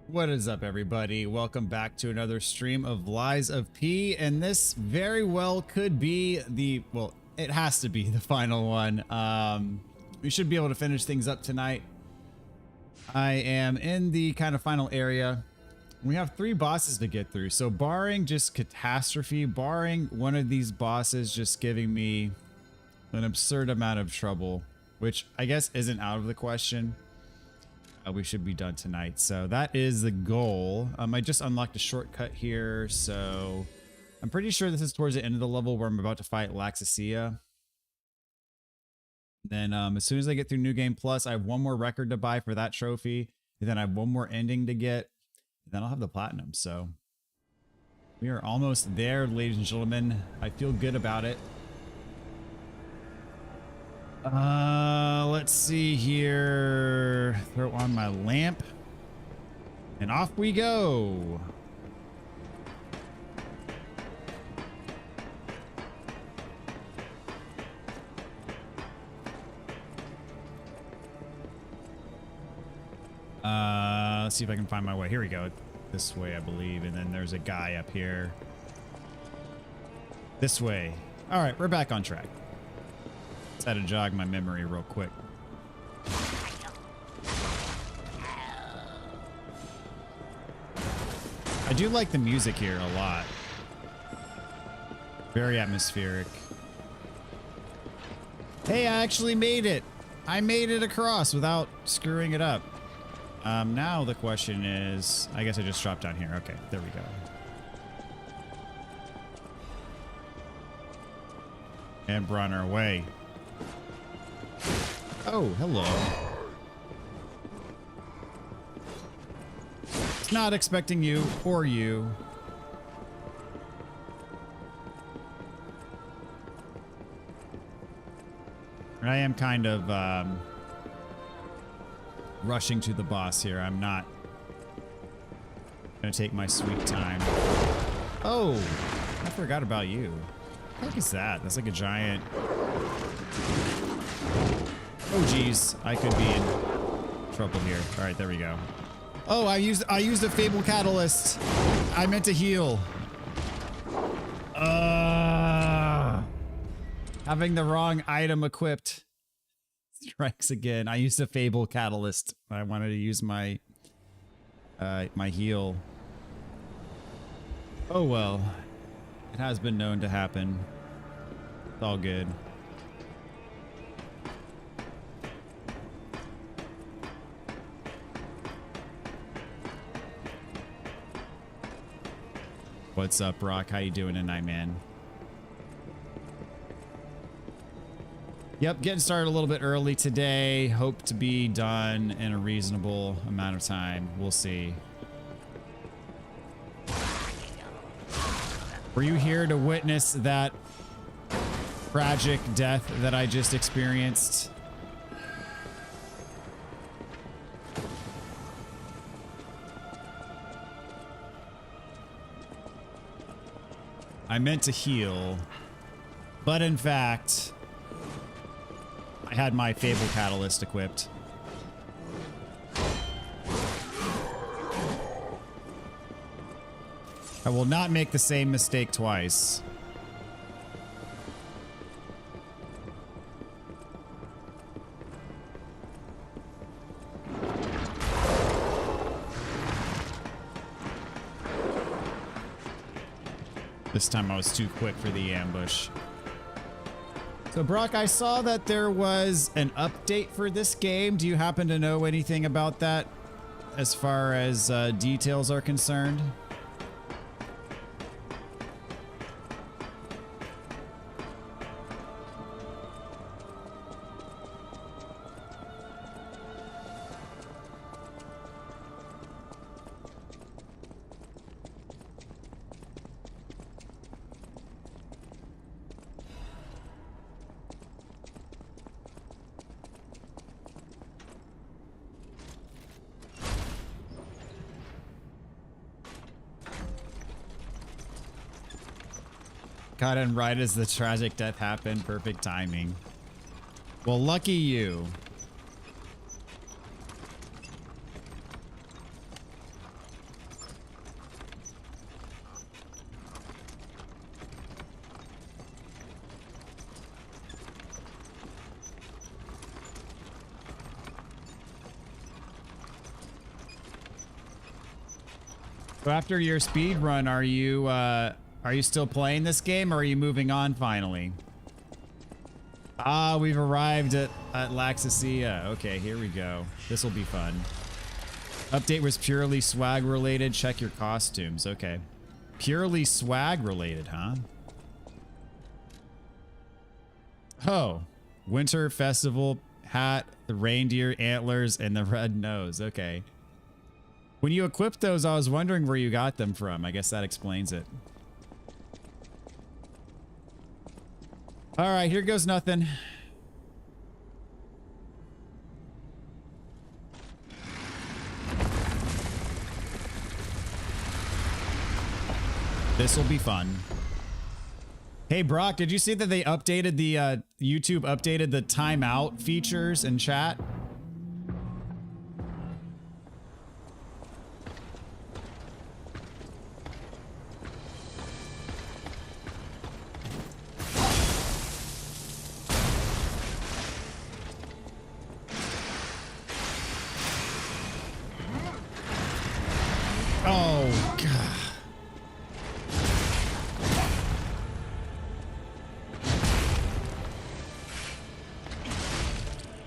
What is up, everybody? Welcome back to another stream of Lies of P, and this very well could be the, well, it has to be the final one. We should be able to finish things up tonight. I am in the kind of final area. We have 3 bosses to get through, so barring just catastrophe, barring one of these bosses just giving me an absurd amount of trouble, which I guess isn't out of the question, we should be done tonight. So that is the goal. I just unlocked a shortcut here, so I'm pretty sure this is towards the end of the level where I'm about to fight Laxasia. Then as soon as I get through New Game Plus, I have one more record to buy for that trophy, and then I have one more ending to get, and then I'll have the platinum. So we are almost there, ladies and gentlemen. I feel good about it. Let's see here. Throw on my lamp. And off we go. Let's see if I can find my way. Here we go. This way, I believe. And then there's a guy up here. This way. All right, we're back on track. Had to jog my memory real quick. I do like the music here a lot. Very atmospheric. Hey, I actually made it. I made it across without screwing it up. Now the question is, I guess I just dropped down here. Okay, there we go. And we're on our way. Oh, hello. Not expecting you or you. I am kind of rushing to the boss here. I'm not gonna take my sweet time. Oh, I forgot about you. What the heck is that? That's like a giant... Oh geez, I could be in trouble here. All right, there we go. Oh, I used a Fable Catalyst. I meant to heal. Having the wrong item equipped strikes again. I used a Fable Catalyst. I wanted to use my my heal. Oh well, it has been known to happen. It's all good. What's up, Brock? How you doing tonight, man? Yep, getting started a little bit early today. Hope to be done in a reasonable amount of time. We'll see. Were you here to witness that tragic death that I just experienced? I meant to heal, but in fact, I had my Fable Catalyst equipped. I will not make the same mistake twice. This time I was too quick for the ambush. So Brock, I saw that there was an update for this game. Do you happen to know anything about that as far as details are concerned? Got in right as the tragic death happened. Perfect timing. Well, lucky you. So after your speed run, are you still playing this game or are you moving on finally? Ah, we've arrived at Laxasia. Okay, here we go. This will be fun. Update was purely swag related. Check your costumes. Okay. Purely swag related, huh? Oh, winter festival hat, the reindeer antlers, and the red nose. Okay. When you equipped those, I was wondering where you got them from. I guess that explains it. All right, here goes nothing. This will be fun. Hey, Brock, did you see that they updated the, YouTube updated the timeout features in chat? Oh, God.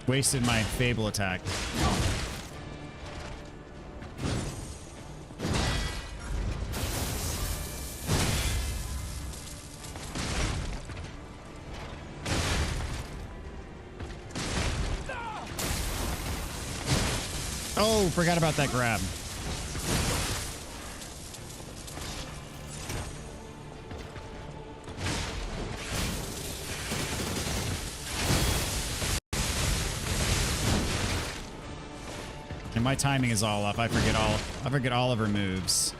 Wasted my Fable attack. Oh, forgot about that grab. And my timing is all off. I forget all of her moves.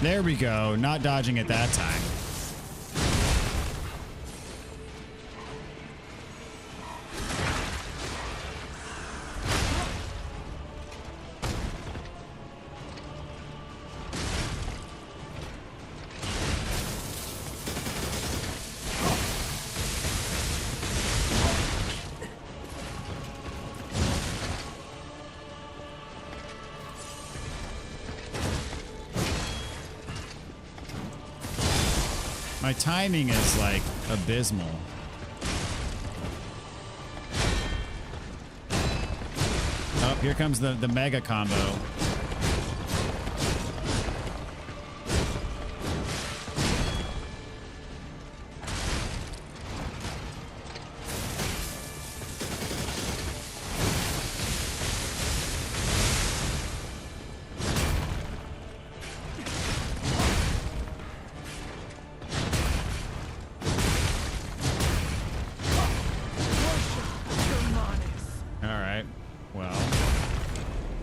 There we go. Not dodging at that time. My timing is like abysmal. Oh, here comes the mega combo.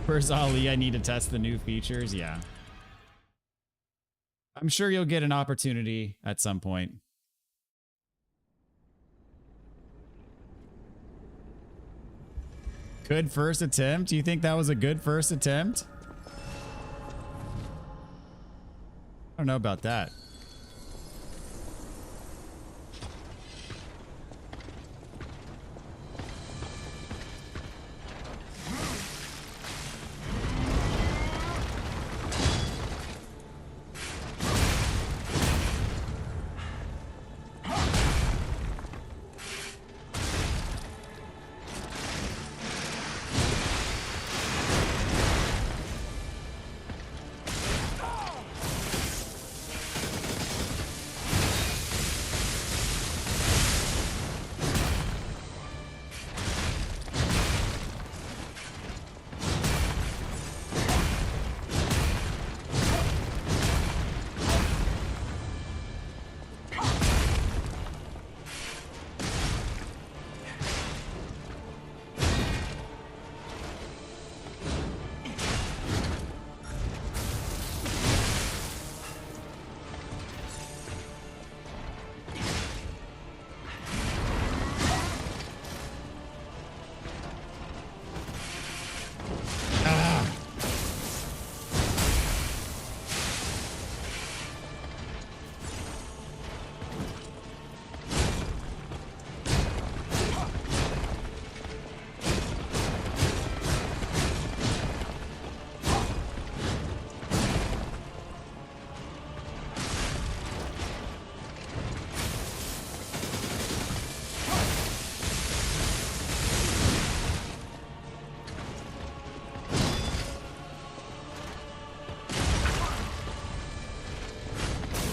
Where's Ali? I need to test the new features. Yeah. I'm sure you'll get an opportunity at some point. Good first attempt? You think that was a good first attempt? I don't know about that.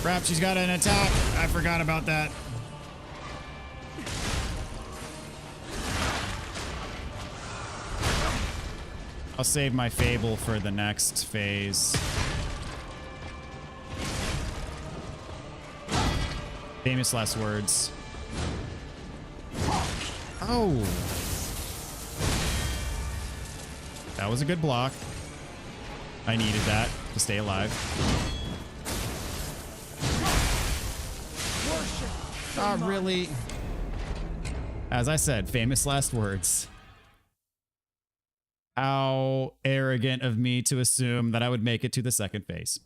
Crap, she's got an attack. I forgot about that. I'll save my Fable for the next phase. Famous last words. Oh. That was a good block. I needed that to stay alive. Not really. As I said, famous last words. How arrogant of me to assume that I would make it to the second phase.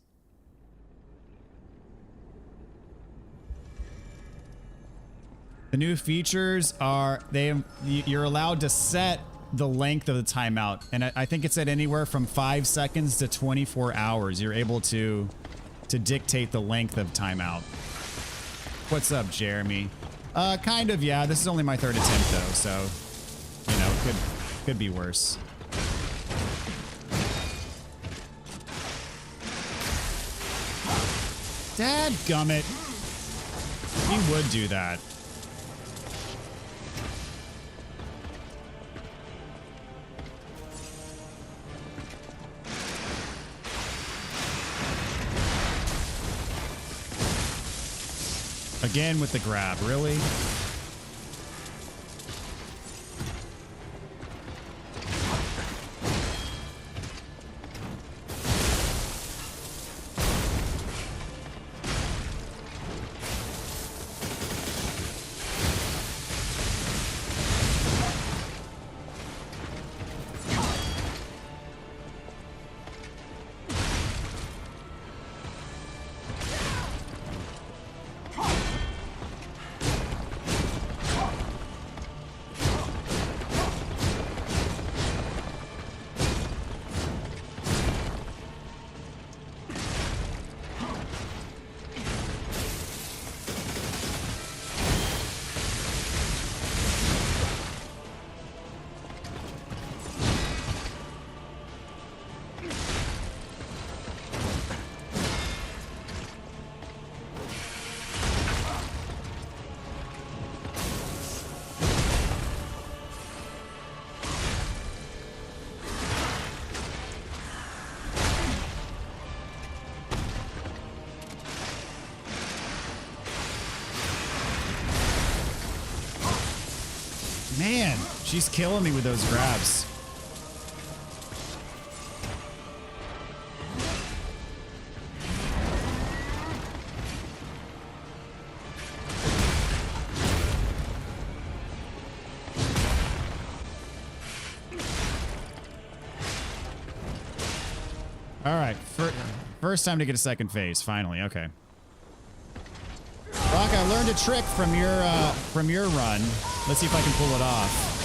The new features are you're allowed to set the length of the timeout, and I think it's at anywhere from 5 seconds to 24 hours. You're able to dictate the length of timeout. What's up, Jeremy? Kind of, yeah. This is only my third attempt though, so you know, could be worse. Dadgummit. He would do that. Again with the grab, really? Man, she's killing me with those grabs. All right, first time to get a second phase, finally. Okay. Rock, I learned a trick from your run. Let's see if I can pull it off.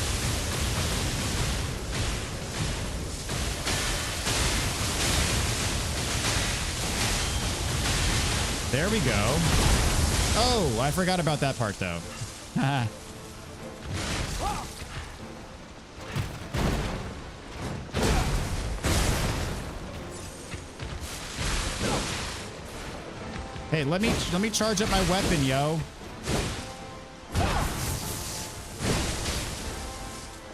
There we go. Oh, I forgot about that part though. Hey, let me charge up my weapon, yo.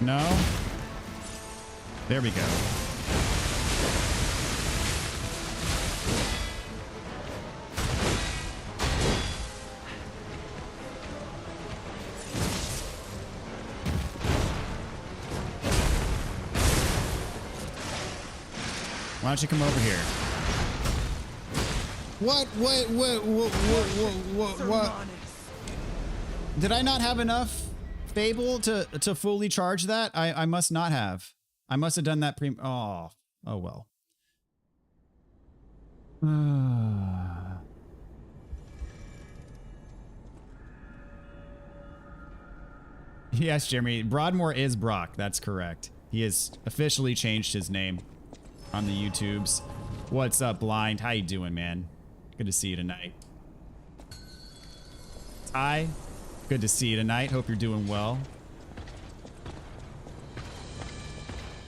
No? There we go. Why don't you come over here? What? Did I not have enough Fable to fully charge that? I must not have. I must have done that oh well. Yes, Jeremy. Broadmoor is Brock. That's correct. He has officially changed his name on the YouTubes. What's up, Blind? How you doing, man? Good to see you tonight. Ty, good to see you tonight. Hope you're doing well.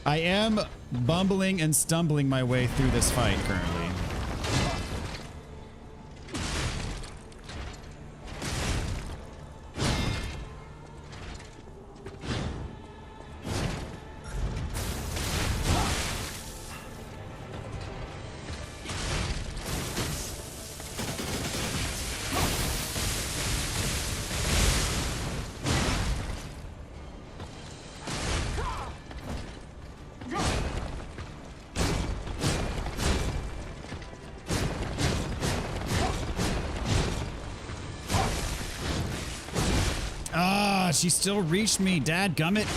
I am bumbling and stumbling my way through this fight currently. Ah, she still reached me, dadgummit.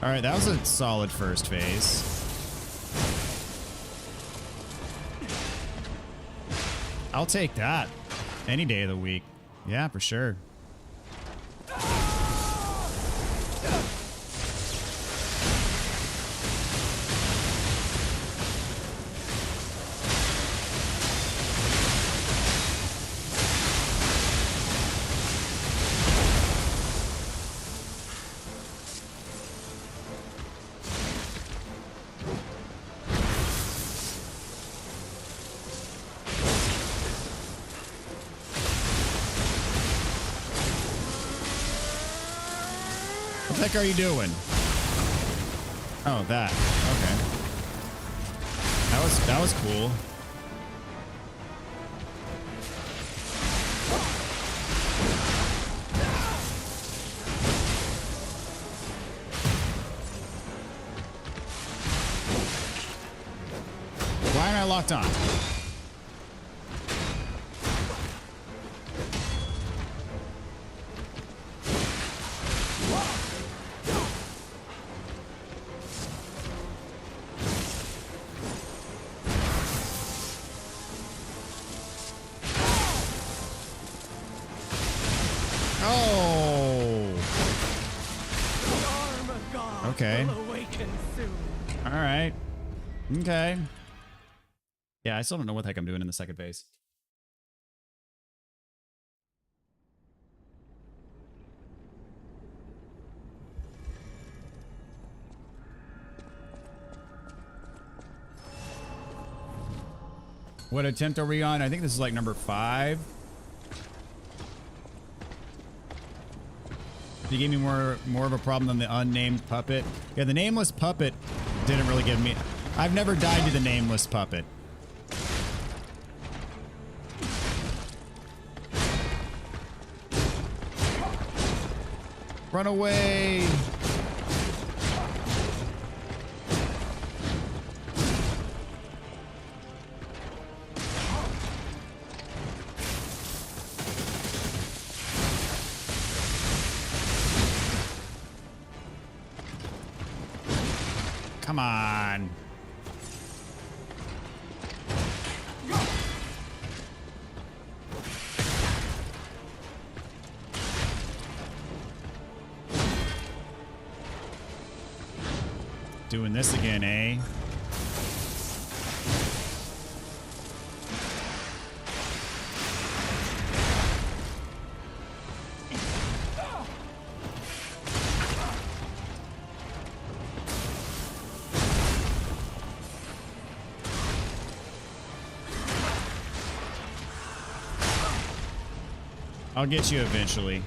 All right, that was a solid first phase. I'll take that any day of the week. Yeah, for sure. What the heck are you doing? Oh, that. Okay. That was cool. Why am I locked on? Okay. All right. Okay. Yeah, I still don't know what the heck I'm doing in the second phase. What attempt are we on? I think this is like number 5. You gave me more of a problem than the unnamed puppet. Yeah, the nameless puppet didn't really give me... I've never died to the nameless puppet. Run away! Come on. Doing this again, eh? I'll get you eventually.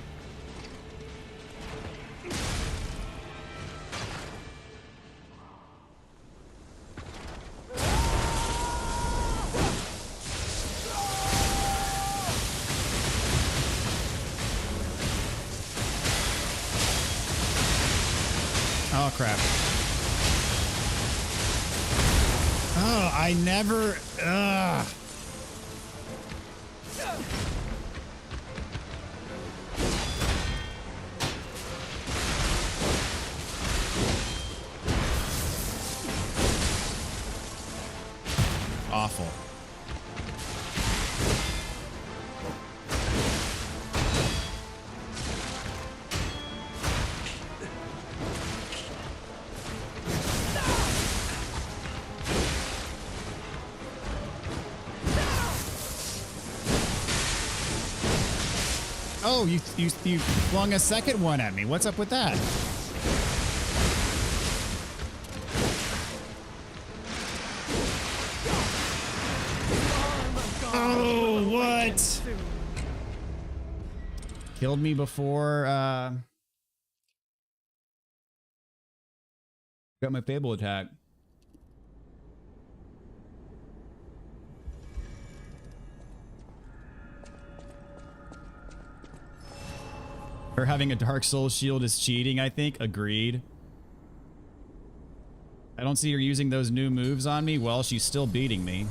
Oh, crap. Oh, I never... Ugh. Awful. Oh, you flung a second one at me. What's up with that? What? Killed me before got my Fable attack. Her having a Dark Souls shield is cheating, I think. Agreed. I don't see her using those new moves on me. Well, she's still beating me.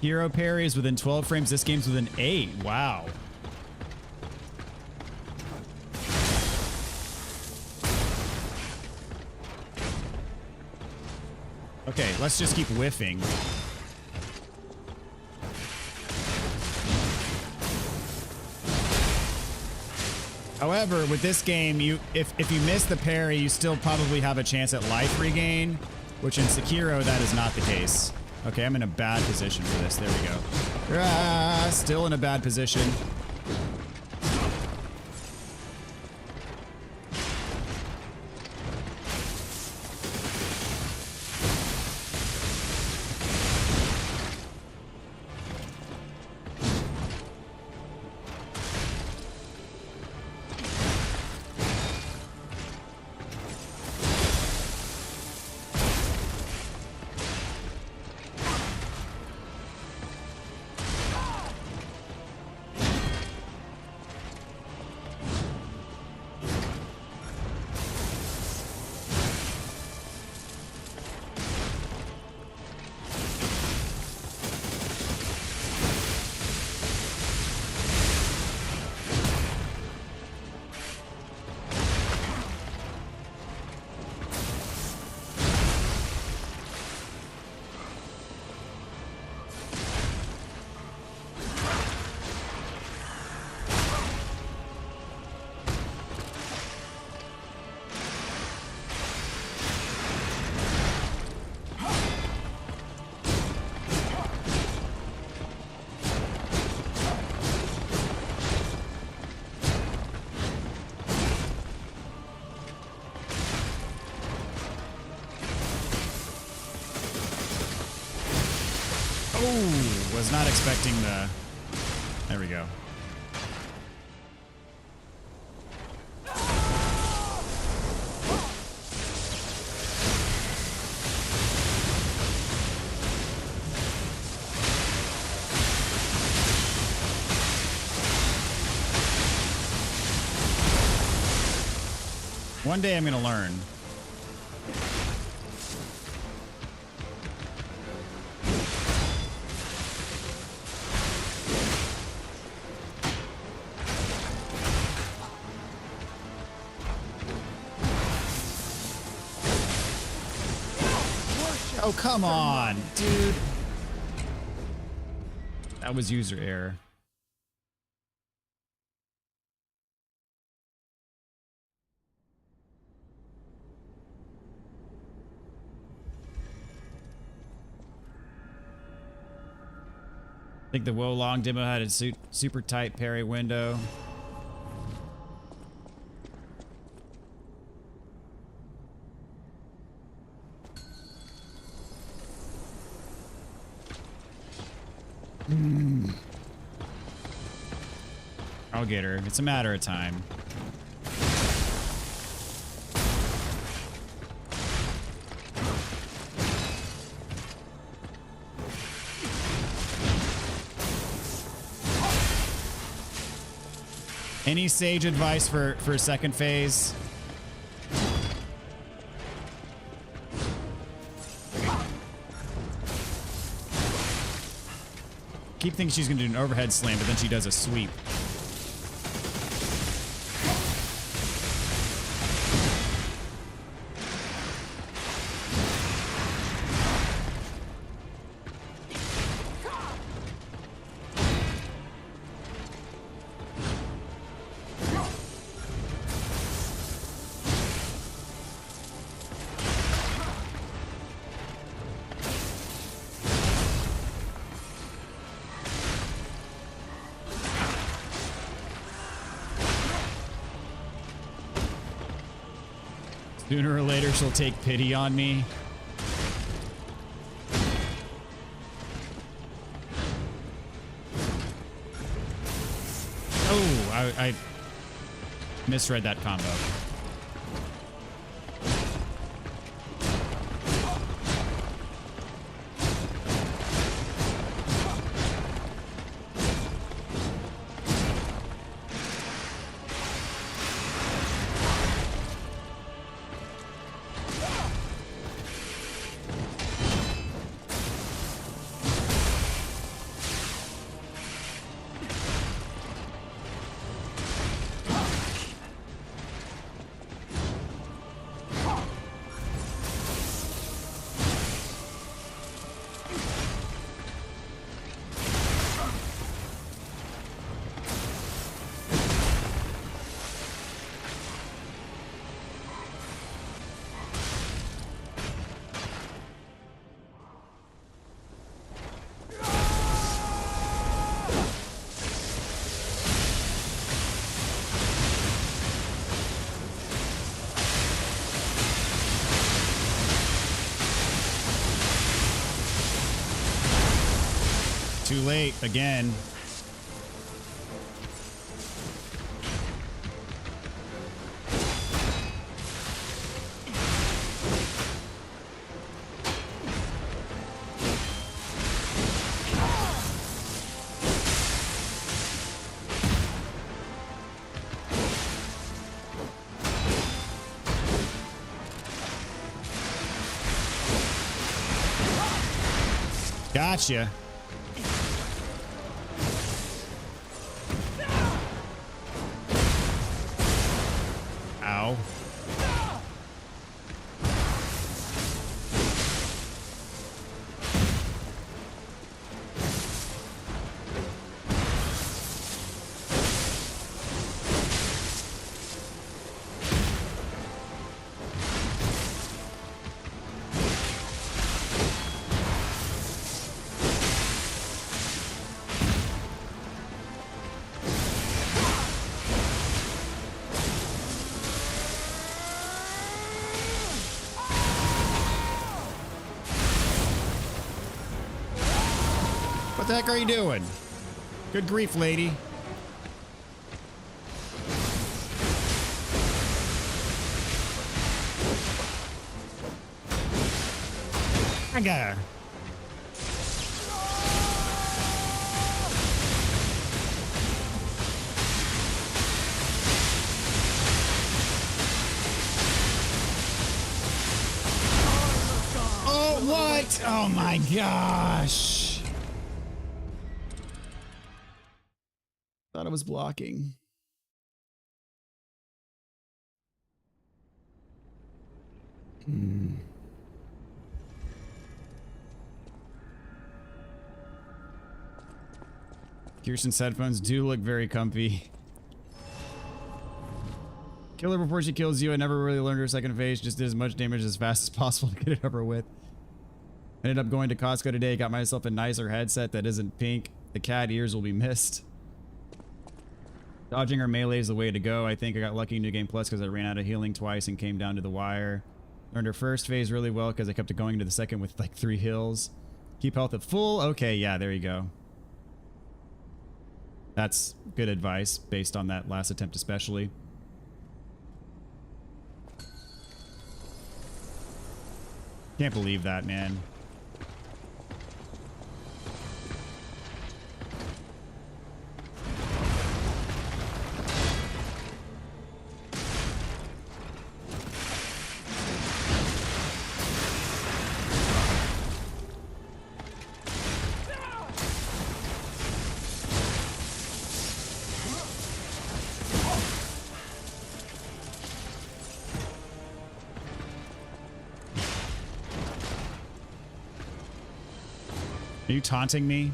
Hero parries within 12 frames. This game's within 8. Wow. Okay, let's just keep whiffing. However, with this game, if you miss the parry, you still probably have a chance at life regain, which in Sekiro, that is not the case. Okay, I'm in a bad position for this. There we go. Ah, still in a bad position. Oh, was not expecting the... There we go. One day I'm gonna learn. Oh, come on, dude. That was user error. I think the Wo Long demo had a super tight parry window. I'll get her. It's a matter of time. Any sage advice for second phase? Keep thinking she's gonna do an overhead slam, but then she does a sweep. Sooner or later, she'll take pity on me. I misread that combo. Too late again. Gotcha. Ow. What the heck are you doing? Good grief, lady. I got her. Oh, what? Oh my gosh. Thought I was blocking. Kirsten's headphones do look very comfy. Killer before she kills you. I never really learned her second phase. Just did as much damage as fast as possible to get it over with. Ended up going to Costco today. Got myself a nicer headset that isn't pink. The cat ears will be missed. Dodging her melee is the way to go. I think I got lucky in New Game Plus because I ran out of healing twice and came down to the wire. Learned her first phase really well because I kept it going into the second with like 3 heals. Keep health at full. Okay, yeah, there you go. That's good advice based on that last attempt especially. Can't believe that, man. Are you taunting me?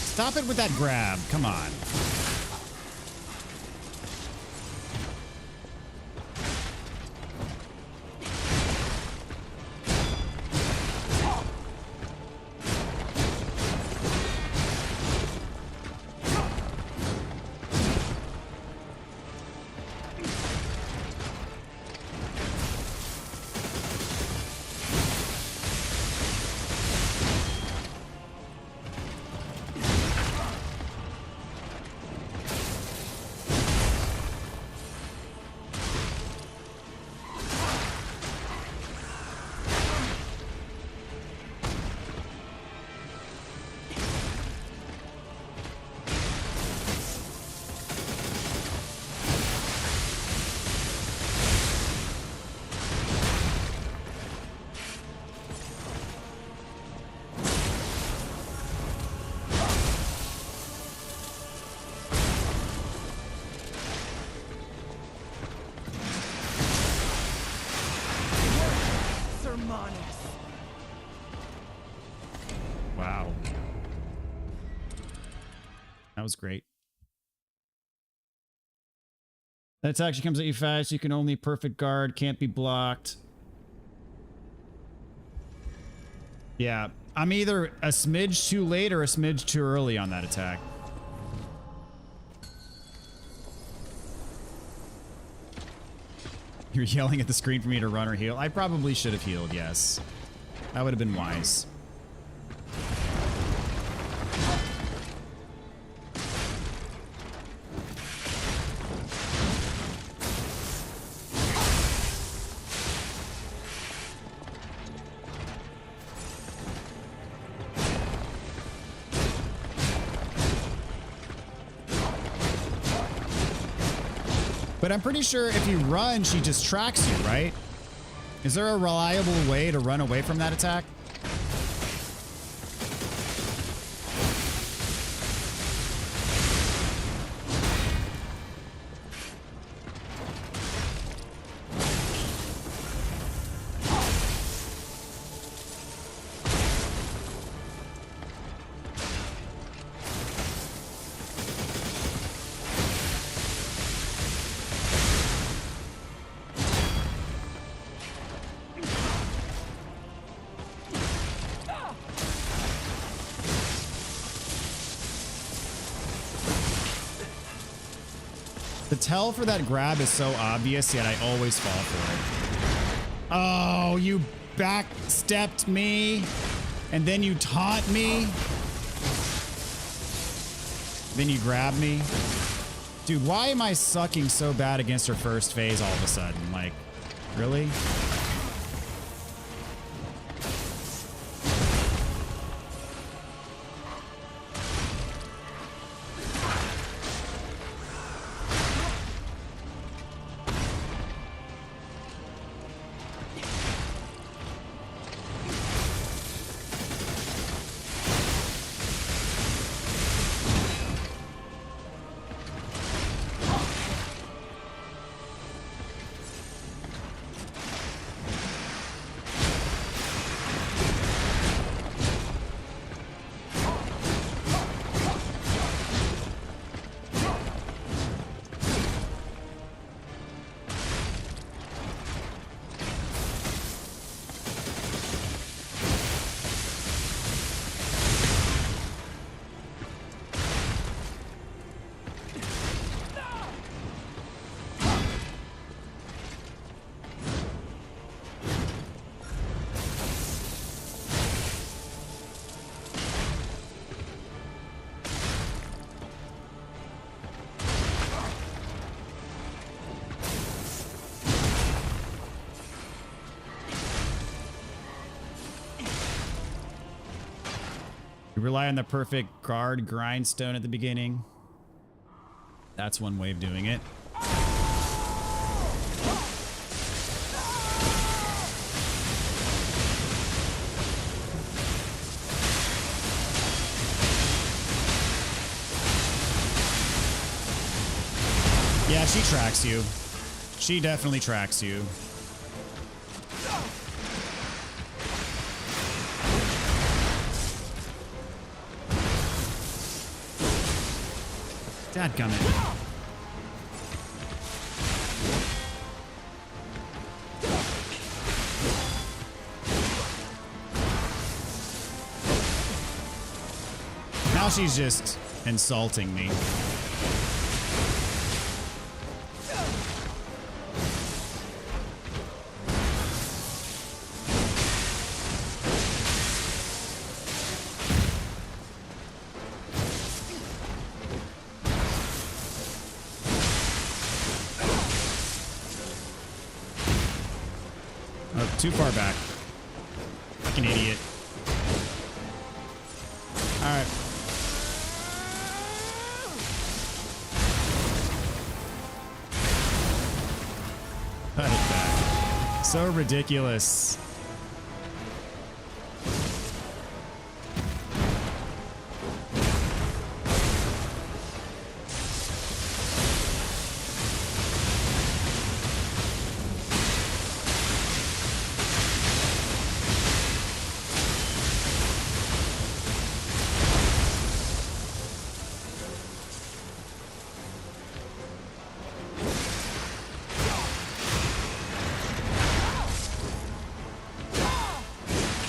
Stop it with that grab. Come on. was great. That attack actually comes at you fast. You can only perfect guard. Can't be blocked. Yeah. I'm either a smidge too late or a smidge too early on that attack. You're yelling at the screen for me to run or heal. I probably should have healed, yes. That would have been wise. But I'm pretty sure if you run, she just tracks you, right? Is there a reliable way to run away from that attack? The tell for that grab is so obvious, yet I always fall for it. Oh, you backstepped me, and then you taunt me. Then you grab me. Dude, why am I sucking so bad against her first phase all of a sudden? Like, really? You rely on the perfect guard grindstone at the beginning. That's one way of doing it. Yeah, she tracks you. She definitely tracks you. Dadgummit. Now she's just insulting me. Too far back. Fucking idiot. Alright. Put it back. So ridiculous.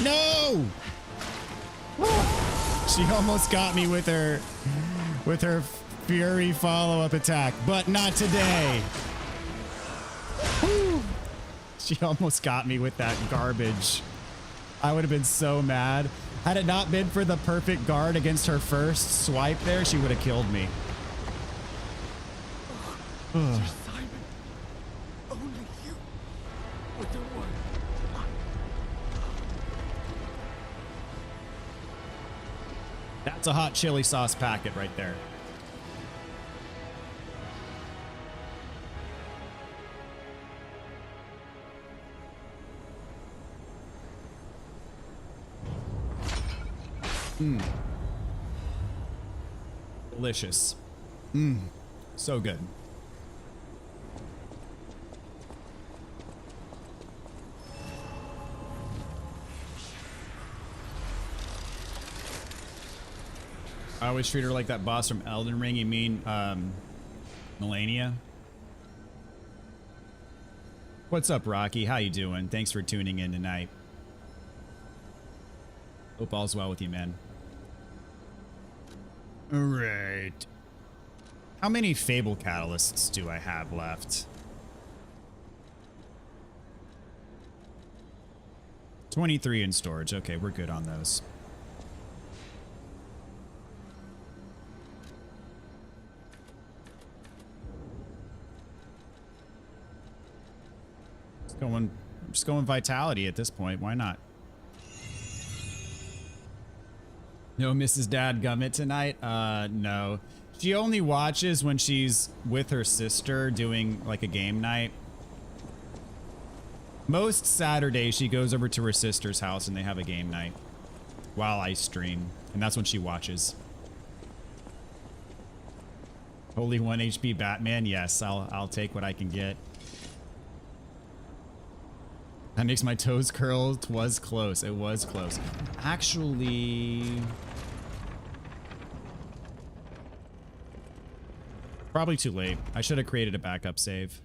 No! She almost got me with her fury follow-up attack, but not today. Woo. She almost got me with that garbage. I would have been so mad. Had it not been for the perfect guard against her first swipe there, she would have killed me. Simon, only you were the one. That's a hot chili sauce packet right there. Mmm. Delicious. Mmm. So good. I always treat her like that boss from Elden Ring. You mean, Melania? What's up, Rocky? How you doing? Thanks for tuning in tonight. Hope all's well with you, man. All right. How many Fable Catalysts do I have left? 23 in storage. Okay, we're good on those. I'm just going Vitality at this point. Why not? No Mrs. Dad Gummit tonight? No. She only watches when she's with her sister doing like a game night. Most Saturdays she goes over to her sister's house and they have a game night while I stream. And that's when she watches. Holy 1 HP Batman? Yes, I'll take what I can get. That makes my toes curl. It was close. It was close. Actually, probably too late. I should have created a backup save.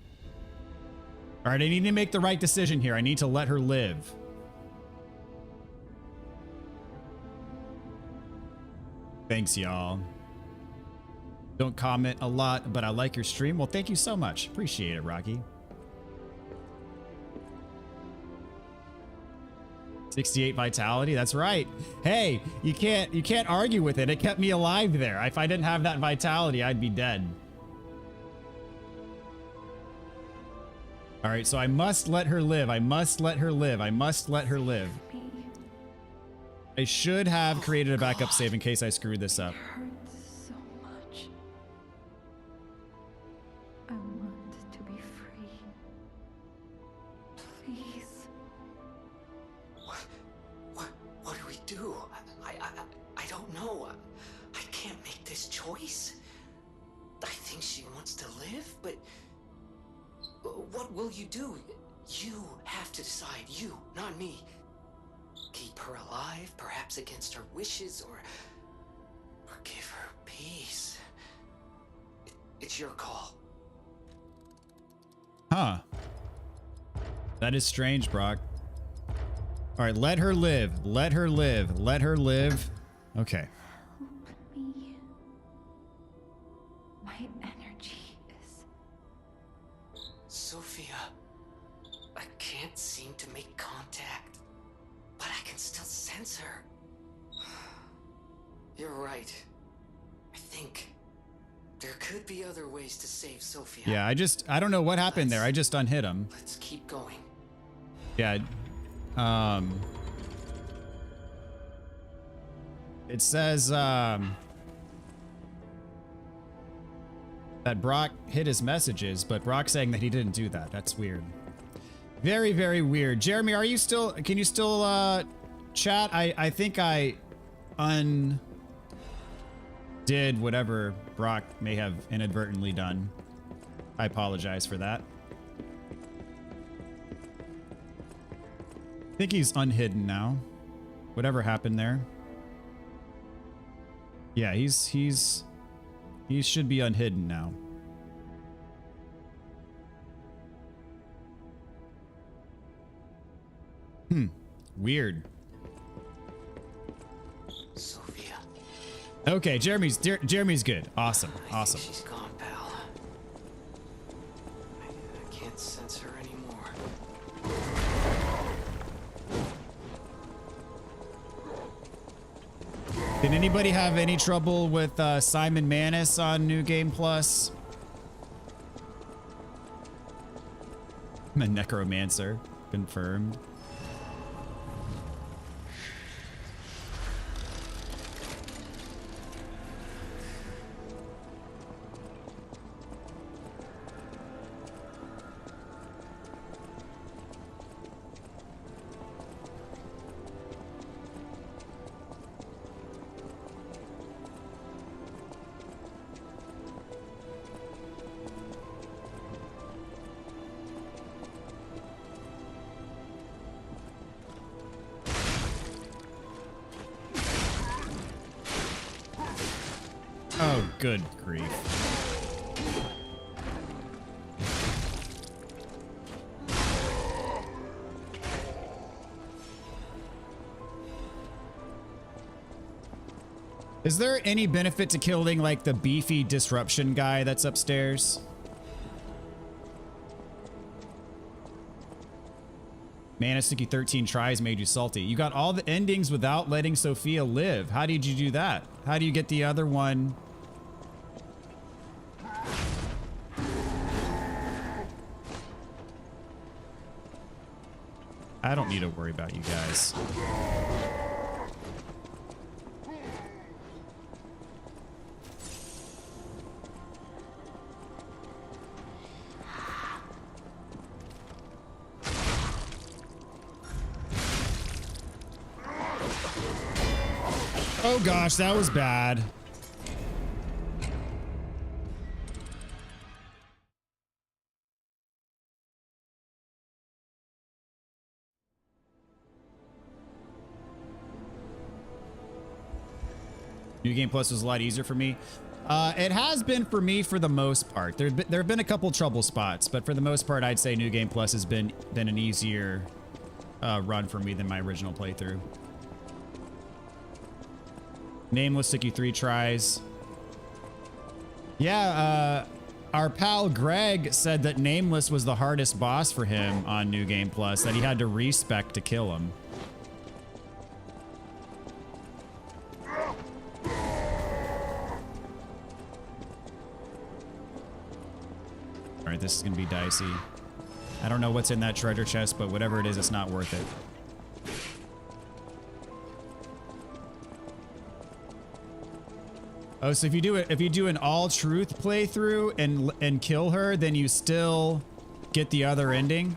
All right, I need to make the right decision here. I need to let her live. Thanks, y'all. Don't comment a lot, but I like your stream. Well, thank you so much. Appreciate it, Rocky. 68 vitality. That's right. Hey, you can't argue with it. It kept me alive there. If I didn't have that vitality, I'd be dead. All right, so I must let her live. I must let her live. I must let her live. I should have created a backup save in case I screwed this up. It hurts so much. I want to be free. Please. What do we do? I don't know. I can't make this choice. I think she wants to live, but what will you do? You have to decide. You, not me. Keep her alive, perhaps against her wishes, or give her peace. It's your call. Huh. That is strange, Brock. All right, let her live. Let her live. Let her live. Okay. Help me. My energy is... Sophia, I can't seem to make contact, but I can still sense her. You're right. I think there could be other ways to save Sophia. Yeah, I don't know what happened there. I just unhit him. Let's keep going. Yeah. It says, that Brock hit his messages, but Brock's saying that he didn't do that. That's weird. Very, very weird. Jeremy, are you still, can you still, chat? I think I undid whatever Brock may have inadvertently done. I apologize for that. I think he's unhidden now. Whatever happened there. Yeah, he should be unhidden now. Weird. Sophia. Okay, Jeremy's good. Awesome. I Awesome. think she's gone, pal. I can't sense her anymore. Did anybody have any trouble with Simon Manus on New Game Plus? I'm a necromancer. Confirmed. Oh, good grief. Is there any benefit to killing, like, the beefy disruption guy that's upstairs? Man, it took you 13 tries, made you salty. You got all the endings without letting Sophia live. How did you do that? How do you get the other one? I don't need to worry about you guys. Oh gosh, that was bad. New Game Plus was a lot easier for me. It has been for me for the most part. There have been a couple trouble spots, but for the most part, I'd say New Game Plus has been an easier run for me than my original playthrough. Nameless took you 3 tries. Yeah, our pal Greg said that Nameless was the hardest boss for him on New Game Plus, that he had to respec to kill him. All right, this is gonna be dicey. I don't know what's in that treasure chest, but whatever it is, it's not worth it. Oh, so if you do an all truth playthrough and kill her, then you still get the other ending?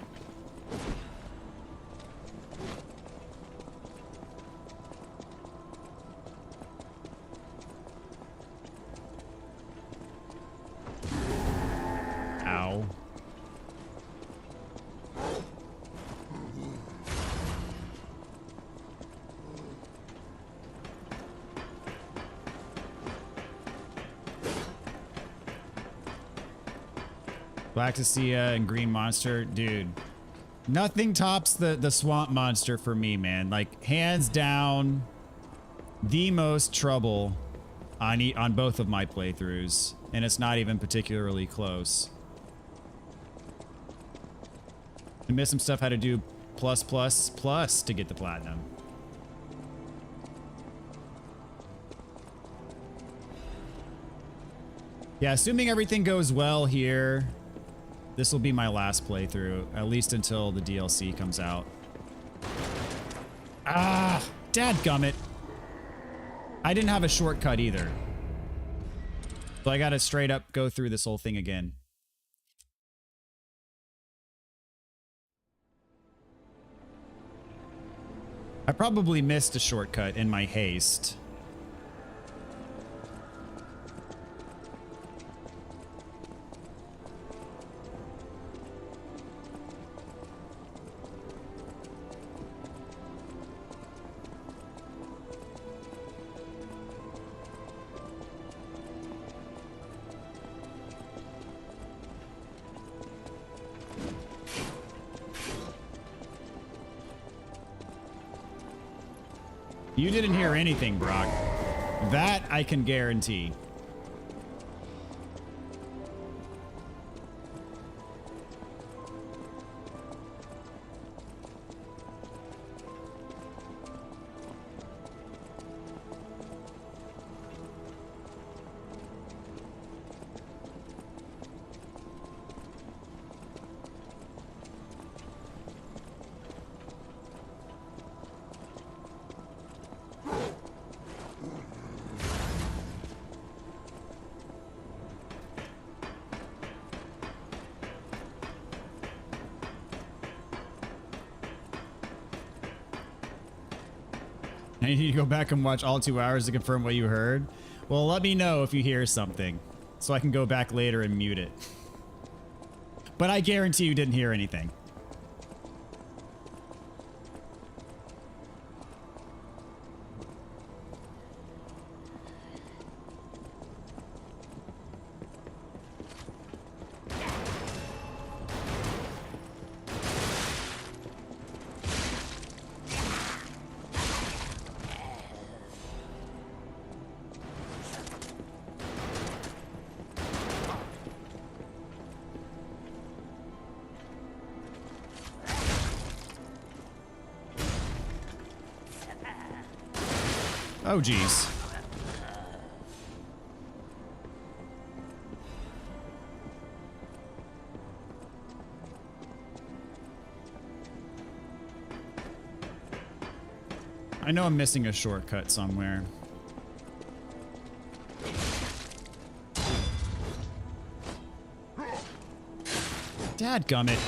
Ow. Blackacia and Green Monster, dude. Nothing tops the Swamp Monster for me, man. Like, hands down, the most trouble on both of my playthroughs, and it's not even particularly close. I missed some stuff how to do plus to get the platinum. Yeah, assuming everything goes well here, this will be my last playthrough, at least until the DLC comes out. Ah, dadgummit. I didn't have a shortcut either. So I gotta straight up go through this whole thing again. I probably missed a shortcut in my haste. You didn't hear anything, Brock. That I can guarantee. I need to go back and watch all 2 hours to confirm what you heard. Well, let me know if you hear something so I can go back later and mute it. But I guarantee you didn't hear anything. Oh, geez. I know I'm missing a shortcut somewhere. Dadgummit.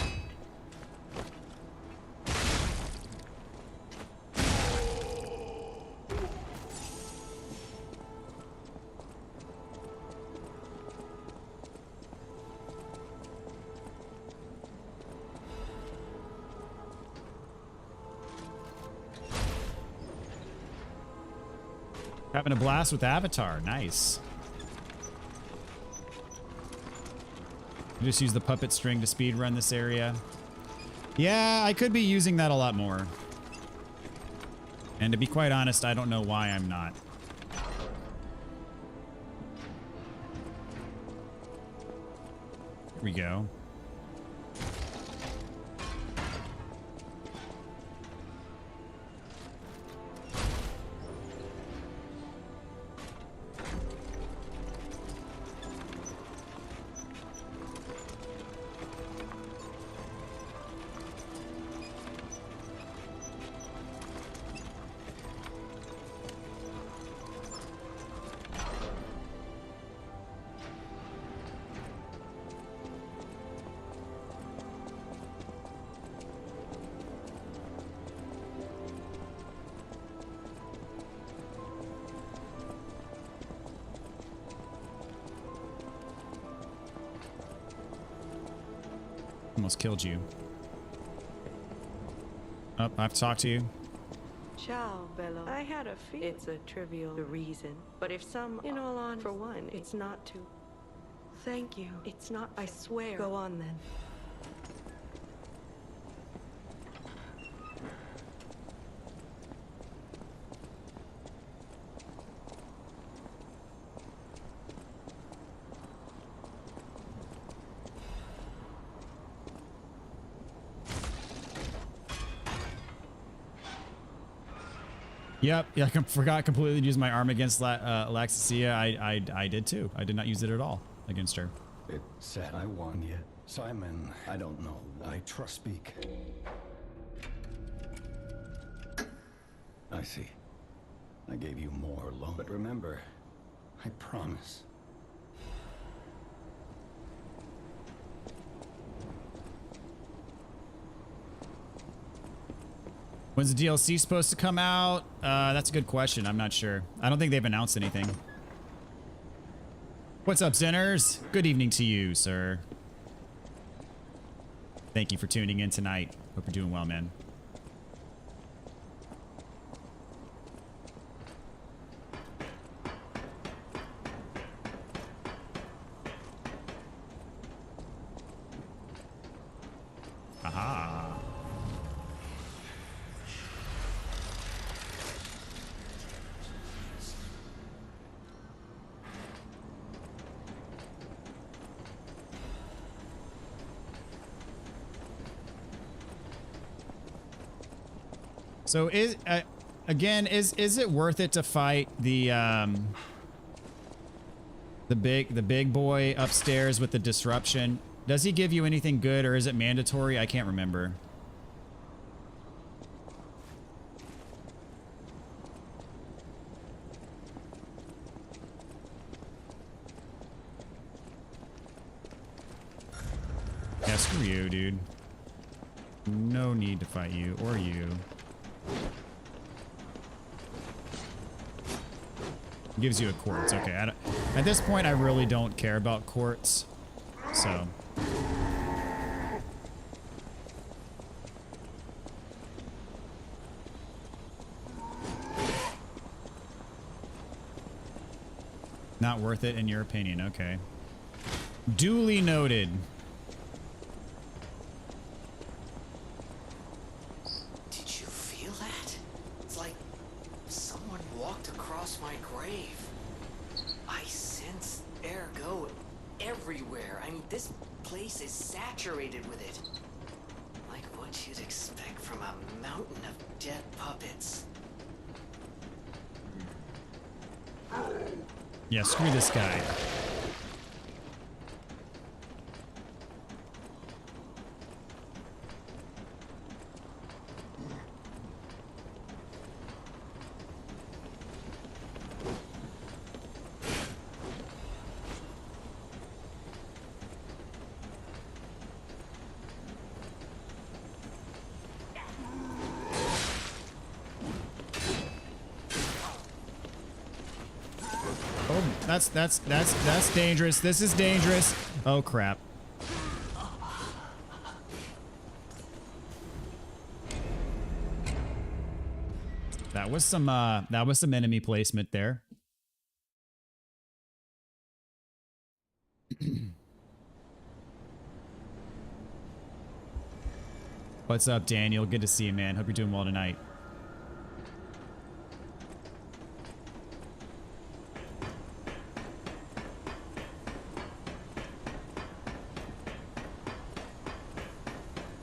Having a blast with Avatar. Nice. Just use the puppet string to speedrun this area. Yeah, I could be using that a lot more. And to be quite honest, I don't know why I'm not. Here we go. Almost killed you. Oh, I have to talk to you. Ciao, Bello. I had a feeling it's a trivial reason, but if some, in all honesty, for one, it's not to. Thank you. It's not, I swear. Go on then. Yep, yeah, I forgot completely to use my arm against Laxasia. I did too. I did not use it at all against her. It said I won yet. Simon, I don't know. I trust speak. I see. I gave you more loan. But remember, I promise. When's the DLC supposed to come out? That's a good question. I'm not sure. I don't think they've announced anything. What's up, sinners? Good evening to you, sir. Thank you for tuning in tonight. Hope you're doing well, man. Aha. So again, is it worth it to fight the big boy upstairs with the disruption? Does he give you anything good, or is it mandatory? I can't remember. Yeah, screw you, dude. No need to fight you or you. Gives you a quartz. Okay, at this point, I really don't care about quartz. So. Not worth it in your opinion. Okay. Duly noted. Did you feel that? It's like someone walked across my grave. I sense ergo everywhere. I mean, this place is saturated with it. Like what you'd expect from a mountain of dead puppets. Yeah, screw this guy. That's dangerous. This is dangerous. Oh crap. That was some enemy placement there. What's up, Daniel? Good to see you, man. Hope you're doing well tonight.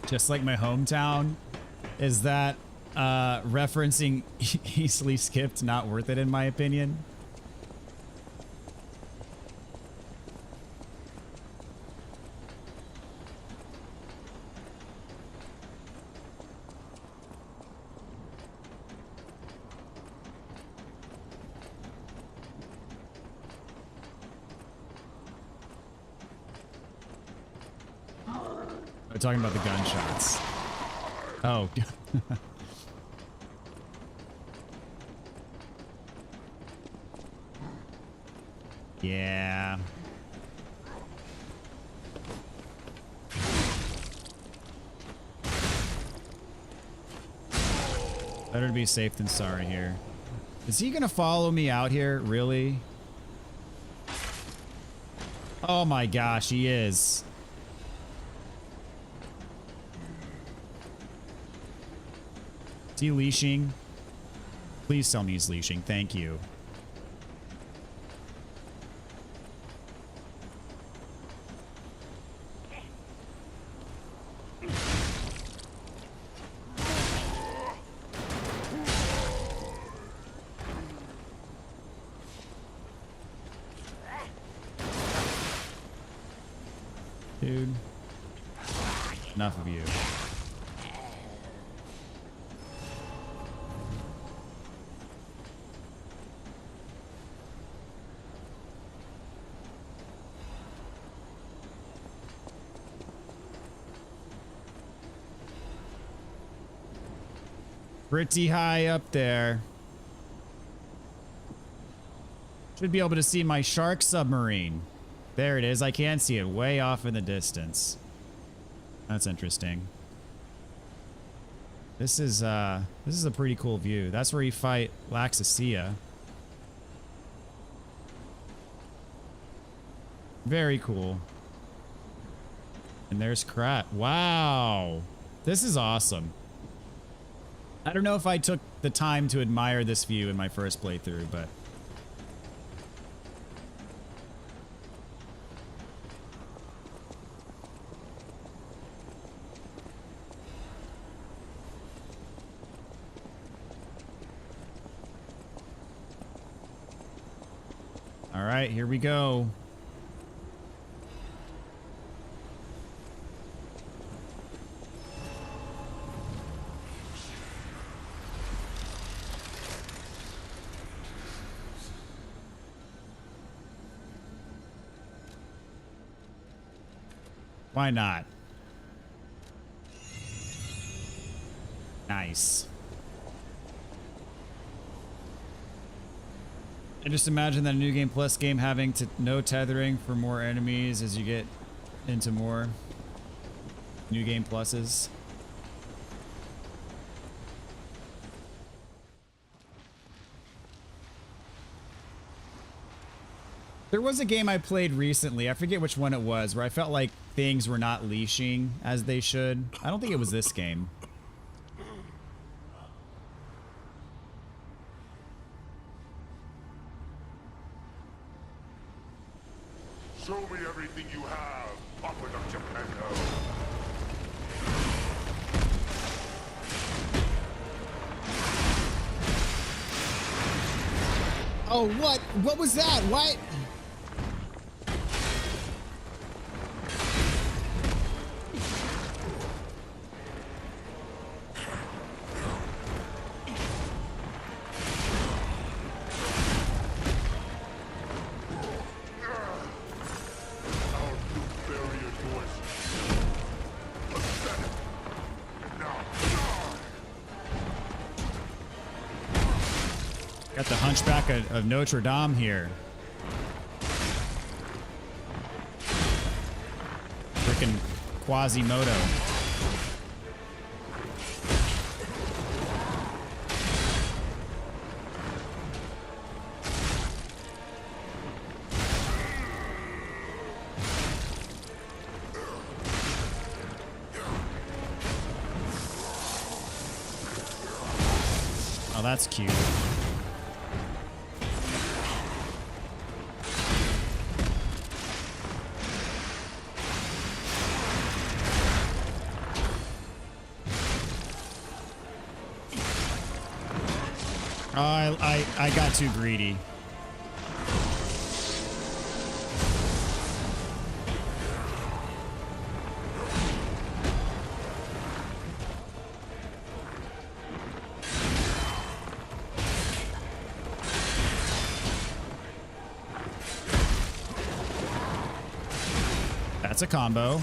Just like my hometown, is that referencing easily skipped not worth it in my opinion? We're talking about the gunshots. Oh. Yeah. Better to be safe than sorry here. Is he gonna follow me out here? Really? Oh my gosh, he is. Is he leashing? Please tell me he's leashing. Thank you. Dude. Enough of you. Pretty high up there. Should be able to see my shark submarine. There it is. I can see it way off in the distance. That's interesting. This is a pretty cool view. That's where you fight Laxasia. Very cool. And there's Krat. Wow. This is awesome. I don't know if I took the time to admire this view in my first playthrough, but right, here we go. Why not? Nice. I just imagine that a New Game Plus game having no tethering for more enemies as you get into more New Game Pluses. There was a game I played recently, I forget which one it was, where I felt like things were not leashing as they should. I don't think it was this game. Show me everything you have, Puppet of Geppetto. Oh, what? What was that? What? Our new barrier voice. Pathetic. Now, die! Got the Hunchback of Notre Dame here. Freaking Quasimodo. Oh, that's cute. I got too greedy. That's a combo.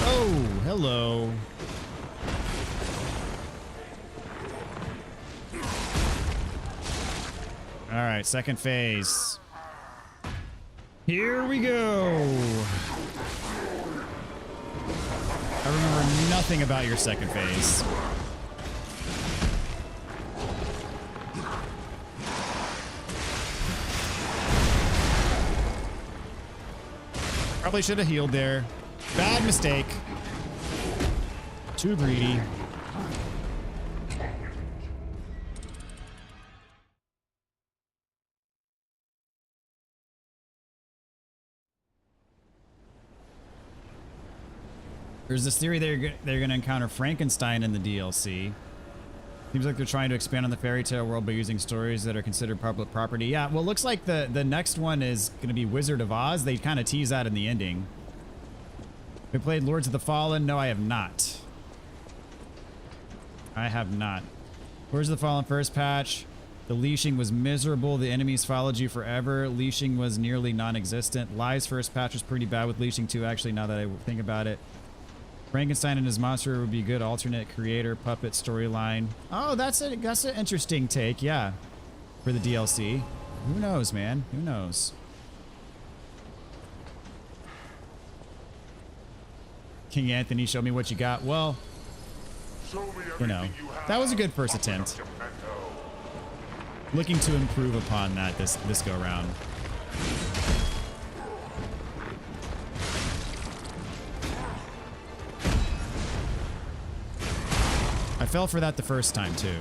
Oh, hello. All right, second phase. Here we go. I remember nothing about your second phase. Probably should have healed there. Bad mistake. Too greedy. There's this theory they're going to encounter Frankenstein in the DLC. Seems like they're trying to expand on the fairy tale world by using stories that are considered public property. Yeah, well, it looks like the next one is going to be Wizard of Oz. They kind of tease that in the ending. We played Lords of the Fallen. No, I have not. I have not. Lords of the Fallen first patch. The leashing was miserable. The enemies followed you forever. Leashing was nearly non-existent. Lies first patch was pretty bad with leashing too, actually, now that I think about it. Frankenstein and his monster would be good alternate creator puppet storyline. Oh, that's an interesting take, yeah, for the DLC. Who knows, man? Who knows? King Anthony, show me what you got. Well, Show me you know, everything you have. that was a good first Open up attempt. Geppetto. Looking to improve upon that this go around. I fell for that the first time too.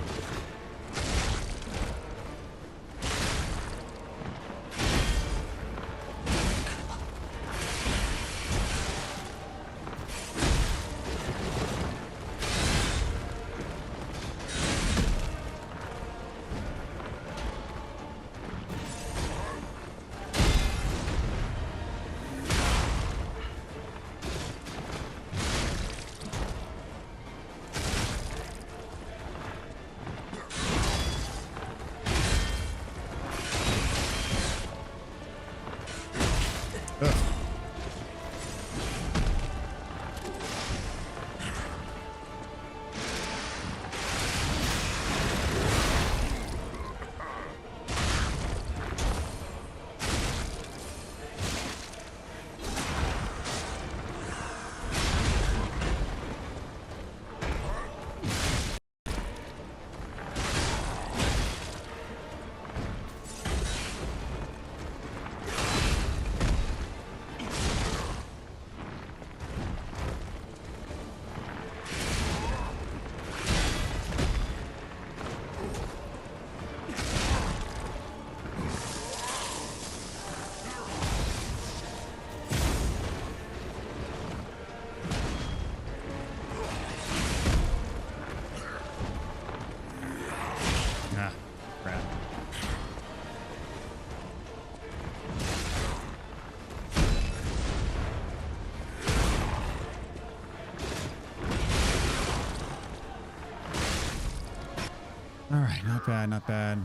Ah, crap. All right, not bad, not bad.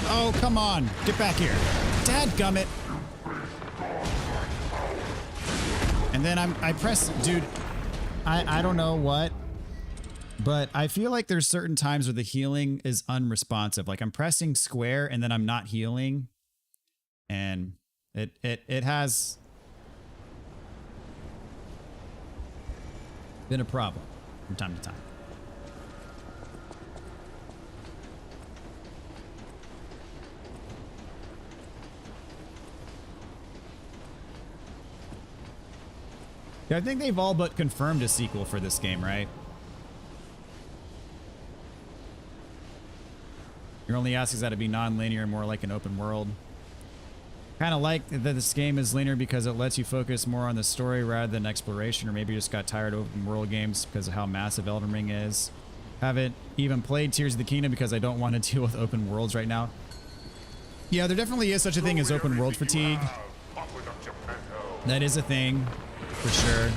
Oh, come on. Get back here. Dadgummit. And then I press, dude, I don't know what, but I feel like there's certain times where the healing is unresponsive. Like I'm pressing square and then I'm not healing. And it has been a problem from time to time. Yeah, I think they've all but confirmed a sequel for this game, right? Your only ask is that it be non-linear and more like an open world. Kind of like that this game is linear because it lets you focus more on the story rather than exploration, or maybe you just got tired of open world games because of how massive Elden Ring is. Haven't even played Tears of the Kingdom because I don't want to deal with open worlds right now. Yeah, there definitely is such a thing as open world fatigue. Open up Geppetto. That is a thing. For sure.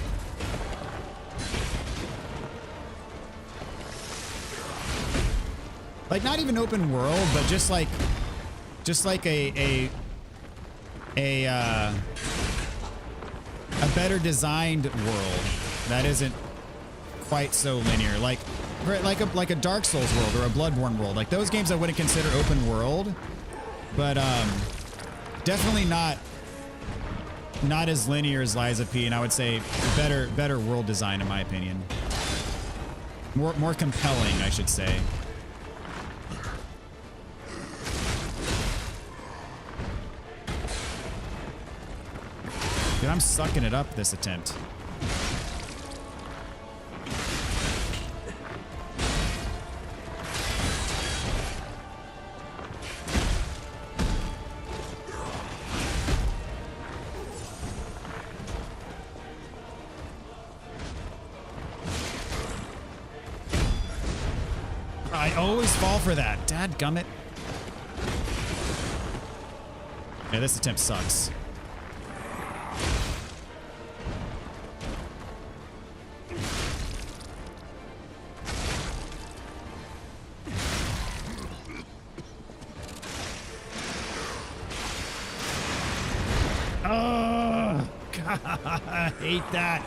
Like not even open world, but just like a better designed world that isn't quite so linear. Like a Dark Souls world or a Bloodborne world. Like those games I wouldn't consider open world, but definitely not as linear as Lies of P, and I would say better world design in my opinion. More compelling, I should say. Dude, I'm sucking it up this attempt. I always fall for that. Dadgummit. Yeah, this attempt sucks. Oh, God, I hate that.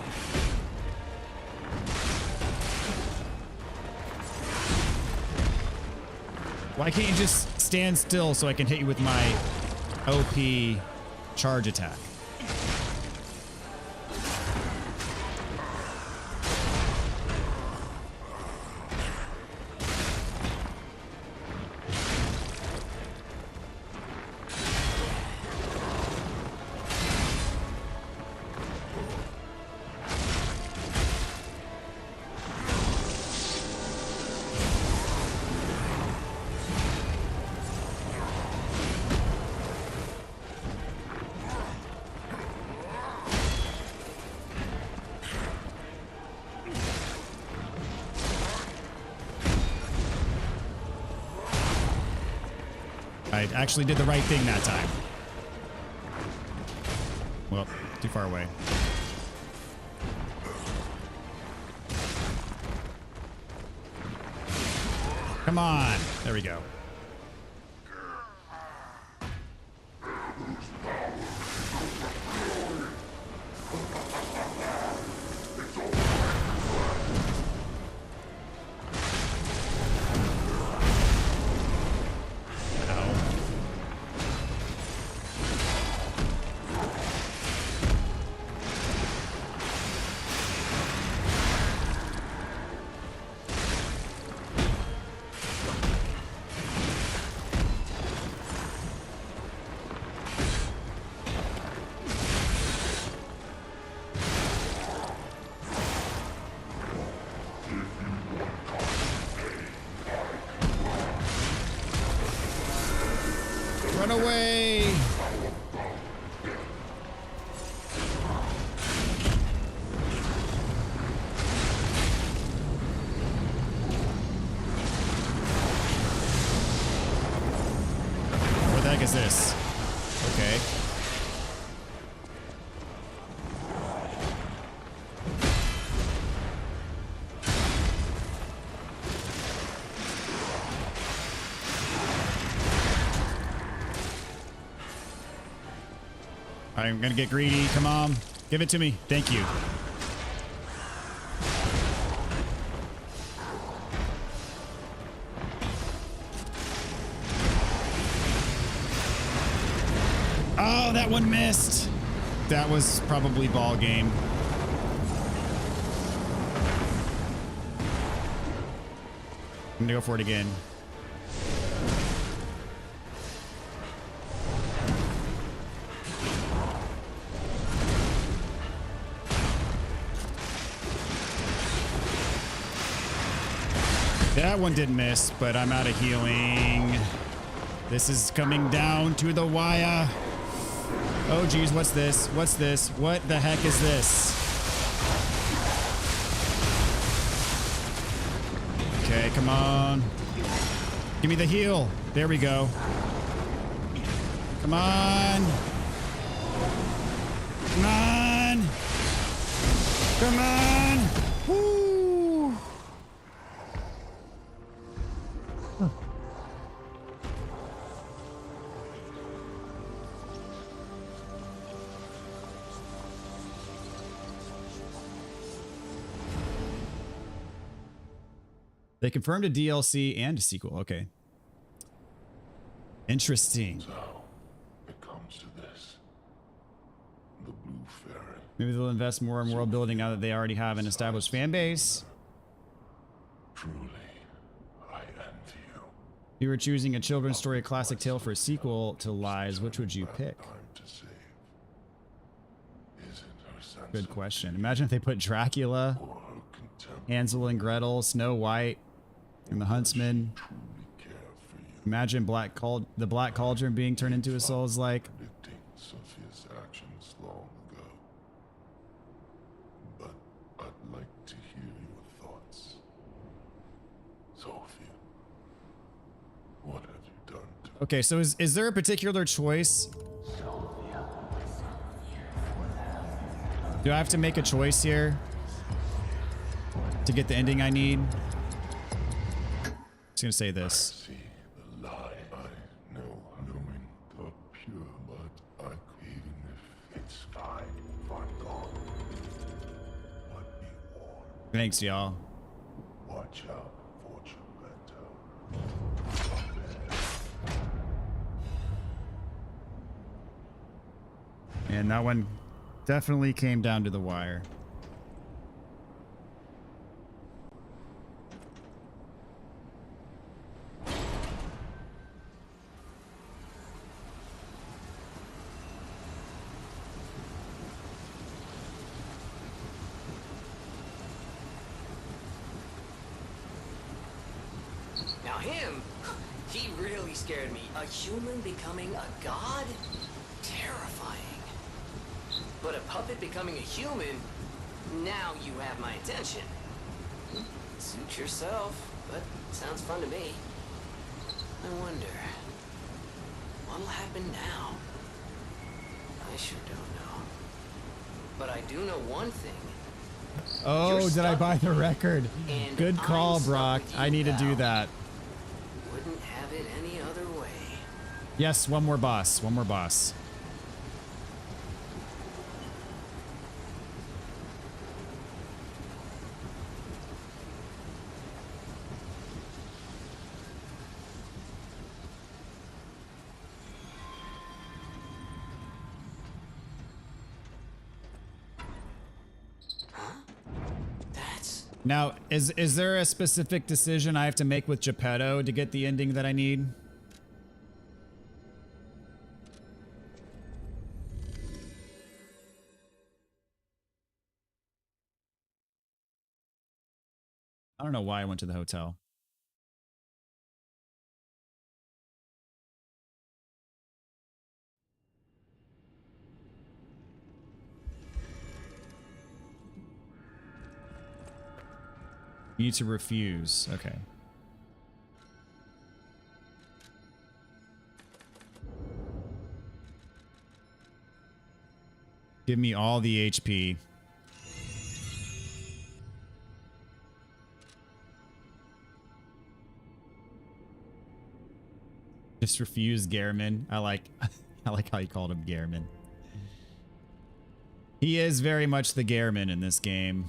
Why can't you just stand still so I can hit you with my OP charge attack? I actually did the right thing that time. Well, too far away. Come on. There we go. Run away! What the heck is this? Okay. I'm gonna get greedy. Come on. Give it to me. Thank you. Oh, that one missed. That was probably ball game. I'm gonna go for it again. That one didn't miss, but I'm out of healing. This is coming down to the wire. Oh, geez, what's this? What's this? What the heck is this? Okay, come on. Give me the heal. There we go. Come on. Come on. Come on. Woo. They confirmed a DLC and a sequel. Okay. Interesting. So, it comes to this. The Blue Fairy. Maybe they'll invest more in world building now that they already have an established fan base. Truly, I envy you. If you were choosing a children's story, a classic tale for a sequel to Lies, which would you pick? Good question. Imagine if they put Dracula, Hansel and Gretel, Snow White, and the Huntsman. Imagine the Black Cauldron being turned into a Souls-like. Predicting Sophia's actions long ago. But I'd like to hear your thoughts. Sophia, what have you done to Okay, so is there a particular choice? Do I have to make a choice here to get the ending I need? I'm just gonna say this. see the lie? I know, knowing the pure, but I even if Thanks, y'all. Watch out for Geppetto. And that one definitely came down to the wire. Now him, he really scared me. A human becoming a god? Terrifying. But a puppet becoming a human? Now you have my attention. Suit yourself, but sounds fun to me. I wonder, what'll happen now? I sure don't know. But I do know one thing. Oh, You're did I stuck buy the with me, record? and Good call, I'm stuck Brock. with I you, need to do pal. that. Wouldn't have it any other way. Yes, one more boss. One more boss. That's... Now, is there a specific decision I have to make with Geppetto to get the ending that I need? I don't know why I went to the hotel. You need to refuse. Okay. Give me all the HP. Just refuse Garamond. I like how you called him Garamond. He is very much the Garamond in this game.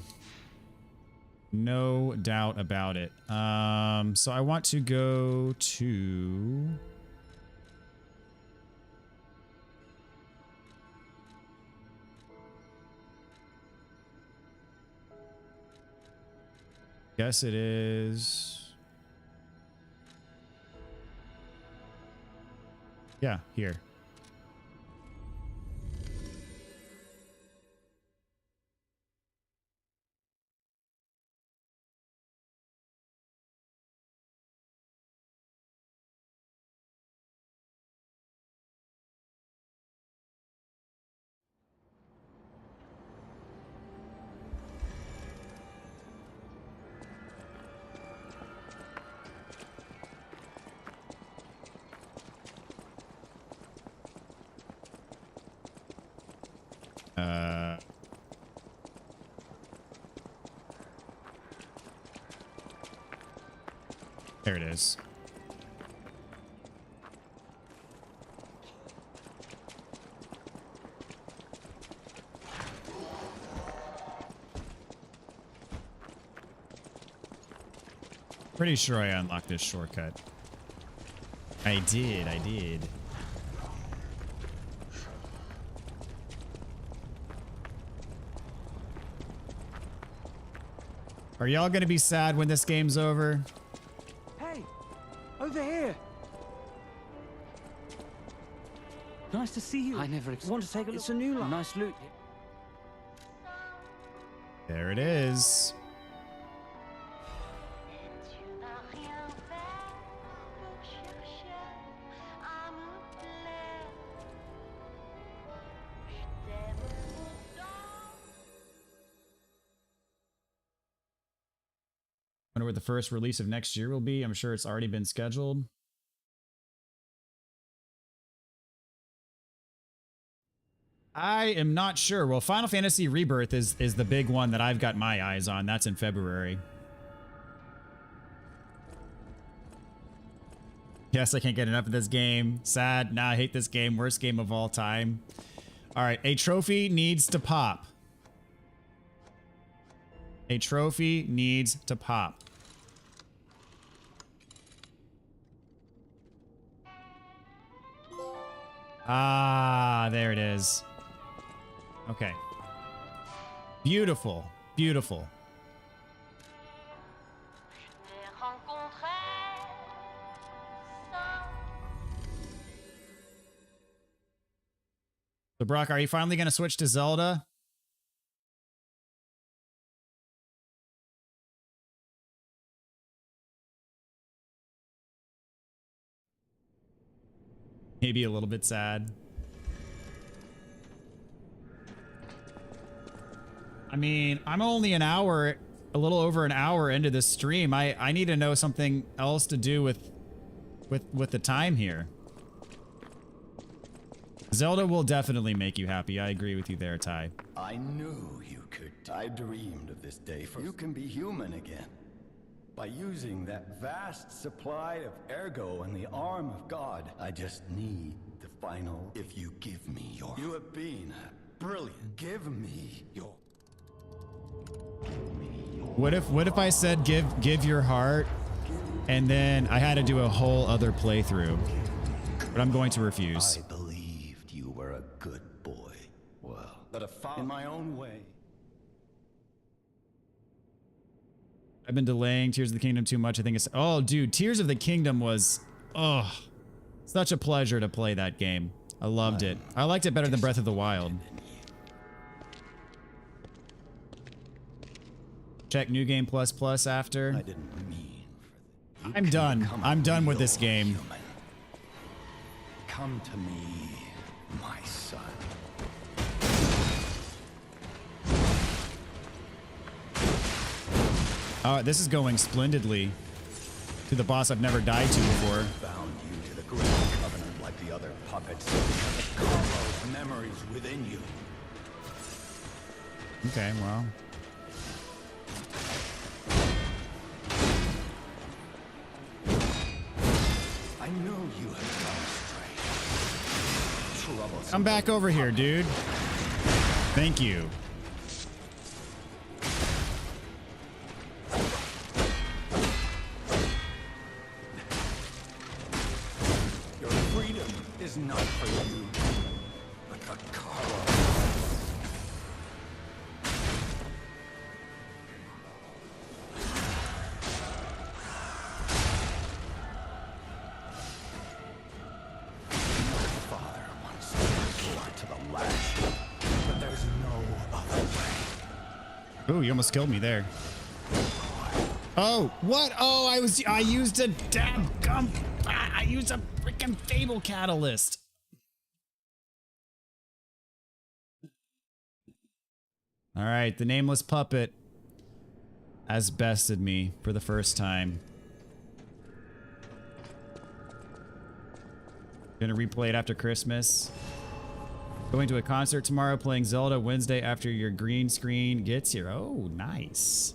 No doubt about it. So I want to go to... Guess it is... Yeah, here. There it is. Pretty sure I unlocked this shortcut. I did. Are y'all gonna be sad when this game's over? Hey, over here. Nice to see you. I never want to take a look. It's a new line. Nice loot. There it is. Wonder what the first release of next year will be. I'm sure it's already been scheduled. I am not sure. Well, Final Fantasy Rebirth is the big one that I've got my eyes on. That's in February. Yes, I can't get enough of this game. Sad. Nah, I hate this game. Worst game of all time. All right, a trophy needs to pop. A trophy needs to pop. Ah, there it is. Okay. Beautiful. Beautiful. So, Brock, are you finally going to switch to Zelda? Maybe a little bit sad. I mean, I'm only an hour, a little over an hour into this stream. I need to know something else to do with the time here. Zelda will definitely make you happy. I agree with you there, Ty. I knew you could. I dreamed of this day for you can be human again. By using that vast supply of ergo and the arm of God, I just need the final. If you give me your... You have been brilliant. Give me your... What if I said give your heart, and then I had to do a whole other playthrough? But I'm going to refuse. I believed you were a good boy. Well, but a father in my own way. I've been delaying Tears of the Kingdom too much. I think it's... Oh, dude, Tears of the Kingdom was... Oh, such a pleasure to play that game. I loved it. I liked it better than Breath of the Wild. Check New Game Plus Plus after. I didn't mean for I'm done. I'm done with this game. Human. Come to me, my son. This is going splendidly. To the boss I've never died to before. Bound you to the great covenant like the other puppets. Carlo's memories within you. Okay, well. I know you have gone astray. Trouble. Come back over here, dude. Thank you. Your freedom is not for you, but for Carlo. Father wants to blood to the last, but there's no other way. Ooh, you almost killed me there. Oh, what? Oh, I used a damn gum. I used a freaking Fable catalyst. All right, the nameless puppet has bested me for the first time. Gonna replay it after Christmas. Going to a concert tomorrow, playing Zelda Wednesday after your green screen gets here. Oh, nice.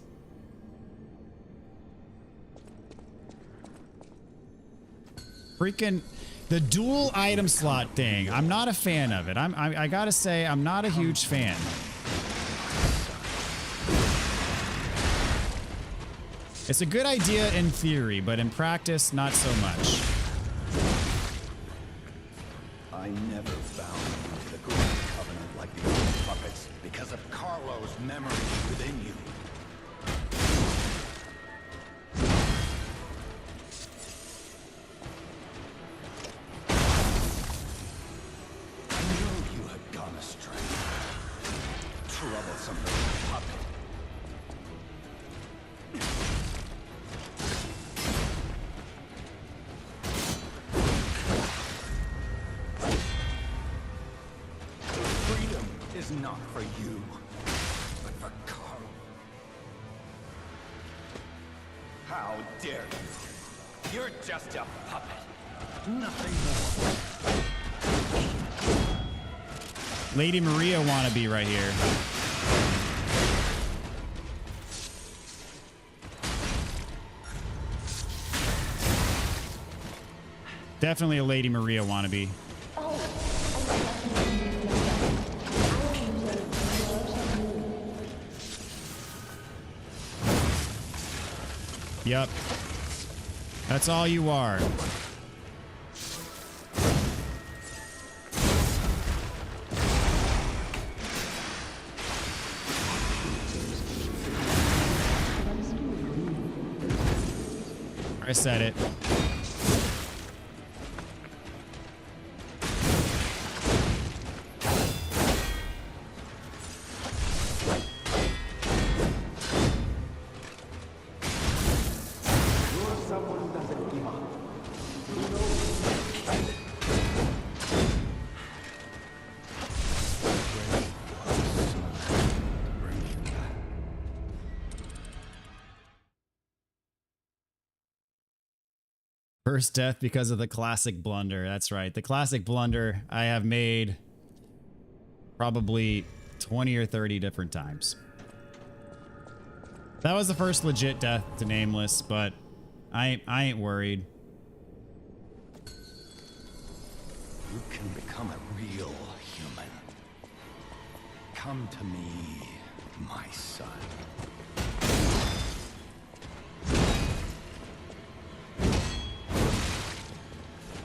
Freaking the dual item slot thing. I'm not a fan of it. I gotta say, I'm not a huge fan. It's a good idea in theory, but in practice, not so much. I never bound you to the great covenant like the other puppets because of Carlo's memories within you. I knew you had gone astray. Troublesome little puppet. Freedom is not for you, but for Carl. How dare you? You're just a puppet. Nothing more. Lady Maria wannabe right here. Definitely a Lady Maria wannabe. Yep. That's all you are. I said it. First death because of the classic blunder. That's right. The classic blunder I have made probably 20 or 30 different times. That was the first legit death to Nameless, but I ain't worried. You can become a real human. Come to me, my son.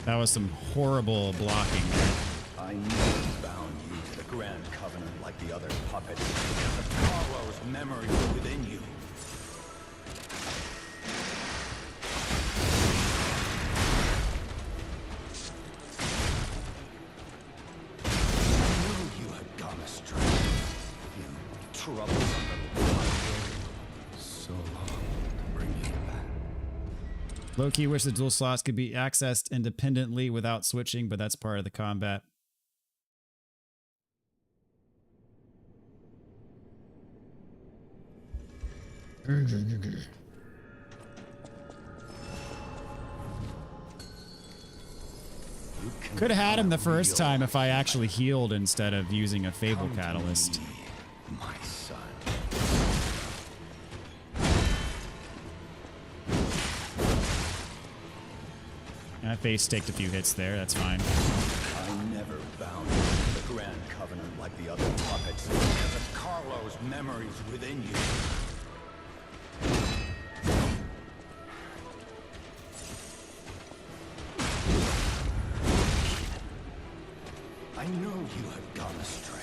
That was some horrible blocking there. I never bound you to the Grand Covenant like the other puppets because of Carlo's memory within you. I knew you had gone astray. You troublesome little puppet. So long to bring you back. Low-key wish the dual slots could be accessed independently without switching, but that's part of the combat. Could have had him the first time if I actually healed instead of using a Fable Catalyst. My son. I face staked a few hits there, that's fine. I never bound you to the Grand Covenant like the other puppets because of Carlo's memories within you. I know you had gone astray.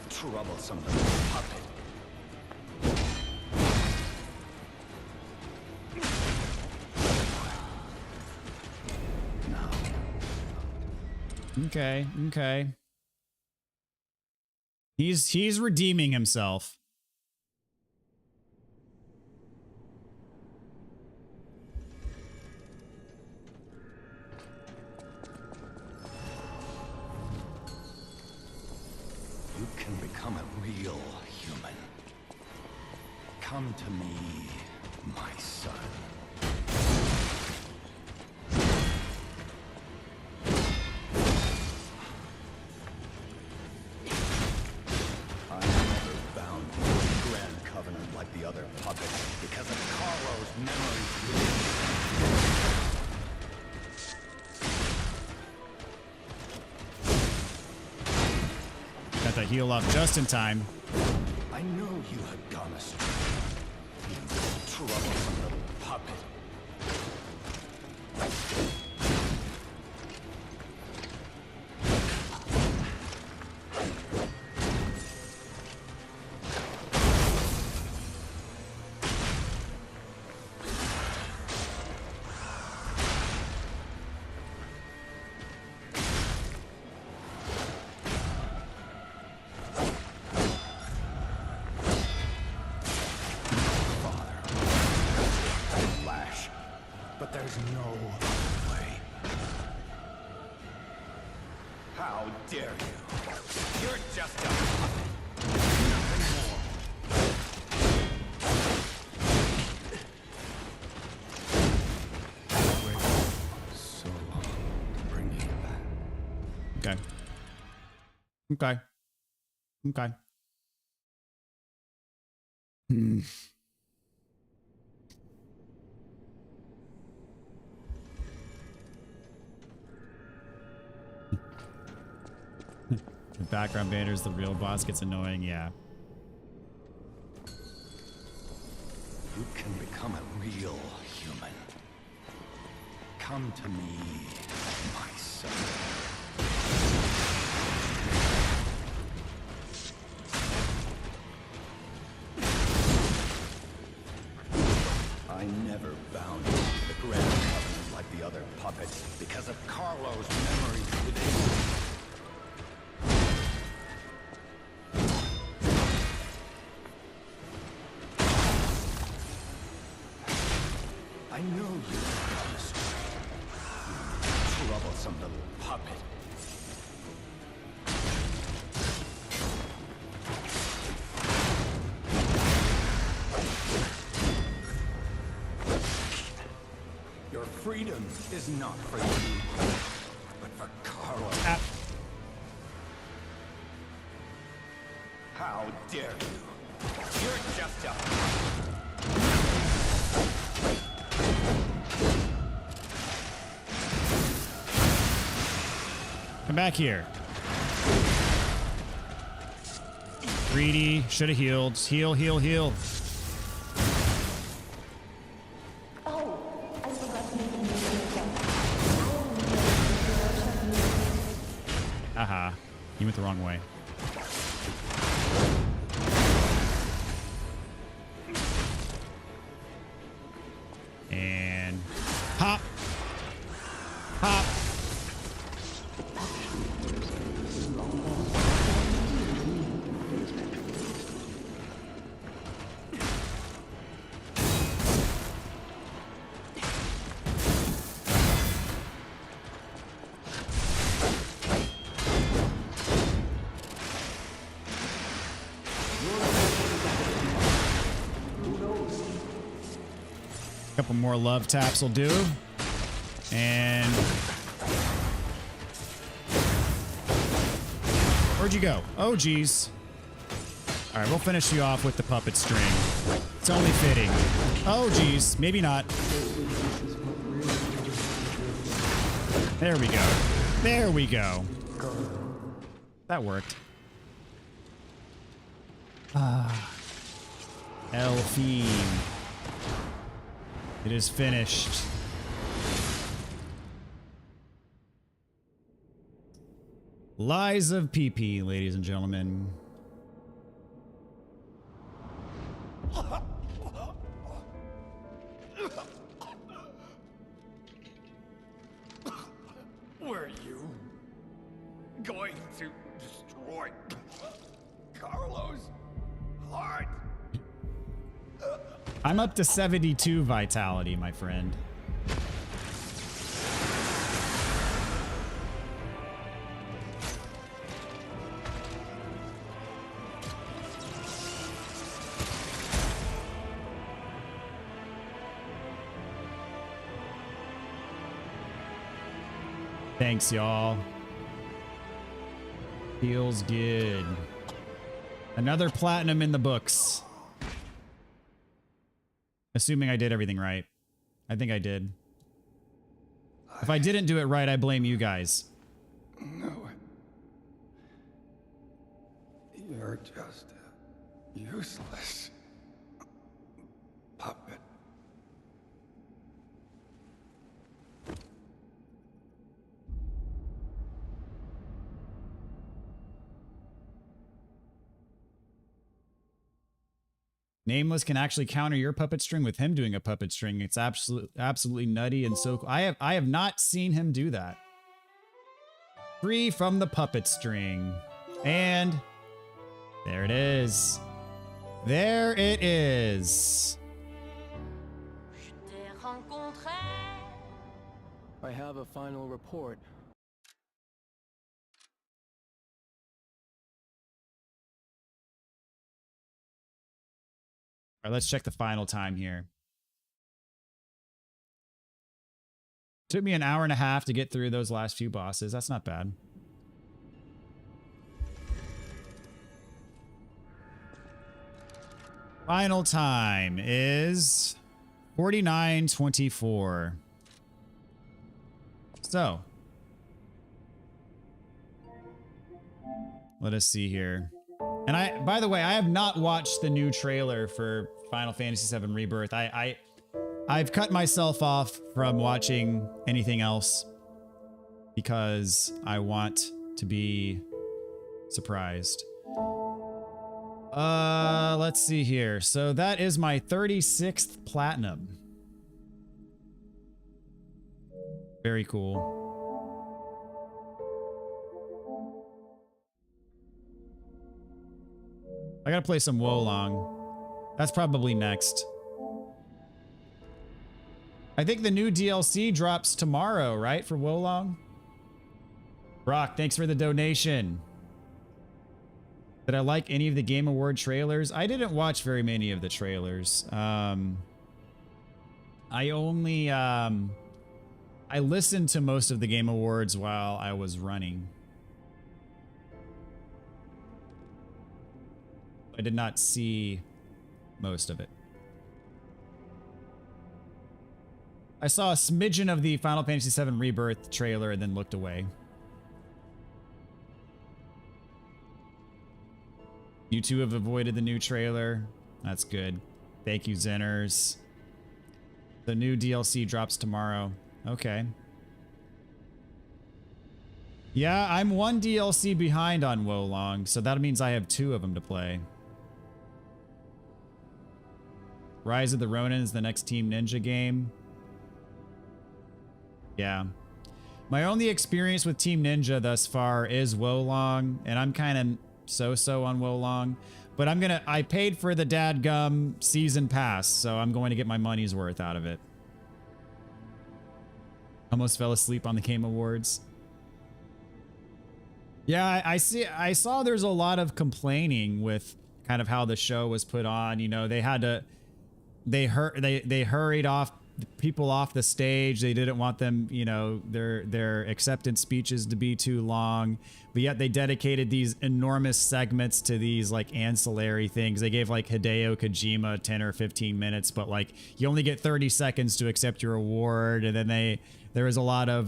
Troublesome little puppet. Okay, okay. He's redeeming himself. You can become a real human. Come to me, my son. I never bound you to the Grand Covenant like the other puppets because of Carlo's memories. Got that heal off just in time. I know you had gone astray. You troublesome little puppet. But there's no way. How dare you? You're just a puppet. Nothing more. Wait so long to bring you back. Okay. Okay. Okay. Hmm. The background banner is the real boss gets annoying, yeah. You you can become a real human. Come to me, my son. I never bound him to the Grand Covenant like the other puppets because of Carlo's memories within him. I know you promised me. Troublesome little puppet. Your freedom is not for you, but for Carlo. How dare you? You're just a... Come back here. Greedy. Should have healed. Heal, heal, heal. Aha. You went the wrong way. And hop. Hop. Couple more love taps will do. And where'd you go? Oh, geez. All right, we'll finish you off with the puppet string. It's only fitting. Oh, geez. Maybe not. There we go. There we go. That worked. Elfine. It is finished. Lies of PP, ladies and gentlemen. Were you going to destroy Carlo's heart? I'm up to 72 vitality, my friend. Thanks, y'all. Feels good. Another platinum in the books. Assuming I did everything right. I think I did. If I didn't do it right, I blame you guys. No. You're just a useless puppet. Nameless can actually counter your puppet string with him doing a puppet string. It's absolutely nutty and so cool. I have not seen him do that. Free from the puppet string. And there it is. There it is. I have a final report. All right, let's check the final time here. Took me an hour and a half to get through those last few bosses. That's not bad. Final time is 49:24. So, let us see here. And by the way, I have not watched the new trailer for Final Fantasy VII Rebirth. I've cut myself off from watching anything else because I want to be surprised. Let's see here. So that is my 36th platinum. Very cool. I gotta play some Wolong. That's probably next. I think the new DLC drops tomorrow, right? For Wolong? Brock, thanks for the donation. Did I like any of the Game Award trailers? I didn't watch very many of the trailers. I listened to most of the Game Awards while I was running. I did not see most of it. I saw a smidgen of the Final Fantasy VII Rebirth trailer and then looked away. You two have avoided the new trailer. That's good. Thank you, Zenners. The new DLC drops tomorrow. Okay. Yeah, I'm one DLC behind on Wolong, so that means I have 2 of them to play. Rise of the Ronin is the next Team Ninja game. Yeah. My only experience with Team Ninja thus far is Wolong, and I'm kind of so-so on Wolong. But I paid for the dadgum season pass, so I'm going to get my money's worth out of it. Almost fell asleep on the Game Awards. Yeah, I saw there's a lot of complaining with kind of how the show was put on. You know, they had to... They hurried off people off the stage. They didn't want them, you know, their acceptance speeches to be too long, but yet they dedicated these enormous segments to these like ancillary things. They gave like Hideo Kojima 10 or 15 minutes, but like you only get 30 seconds to accept your award. And then there was a lot of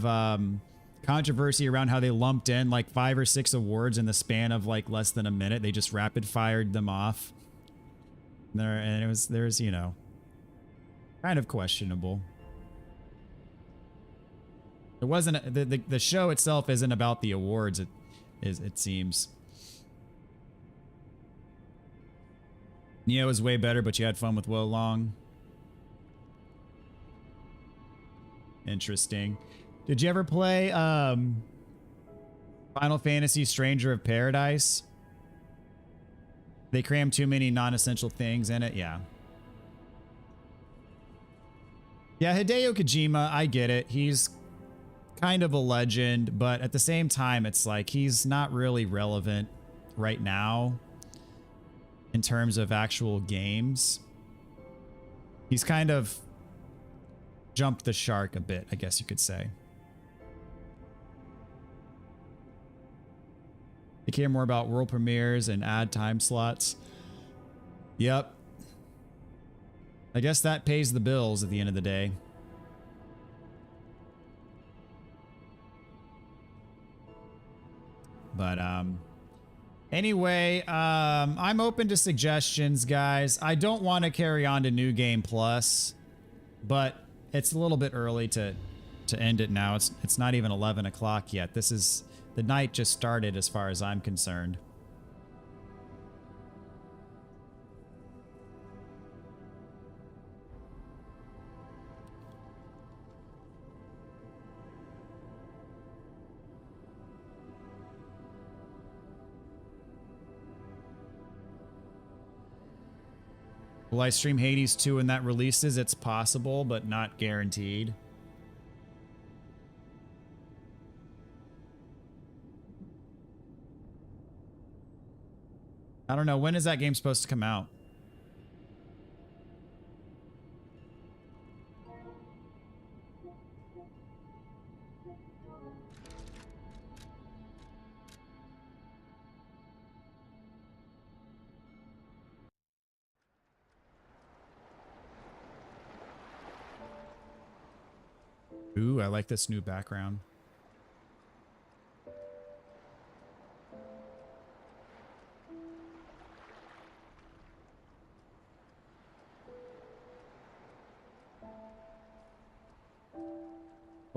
controversy around how they lumped in like 5 or 6 awards in the span of like less than a minute. They just rapid fired them off there, and there's you know, kind of questionable. It wasn't the show itself isn't about the awards. It seems. Neo is way better, but you had fun with Wolong. Interesting. Did you ever play Final Fantasy Stranger of Paradise? They crammed too many non-essential things in it. Yeah. Yeah, Hideo Kojima, I get it. He's kind of a legend, but at the same time, it's like he's not really relevant right now in terms of actual games. He's kind of jumped the shark a bit, I guess you could say. They care more about world premieres and add time slots. Yep. I guess that pays the bills at the end of the day. But anyway, I'm open to suggestions, guys. I don't want to carry on to New Game Plus, but it's a little bit early to end it now. It's not even 11 o'clock yet. The night just started as far as I'm concerned. Will I stream Hades 2 when that releases? It's possible, but not guaranteed. I don't know. When is that game supposed to come out? Ooh, I like this new background.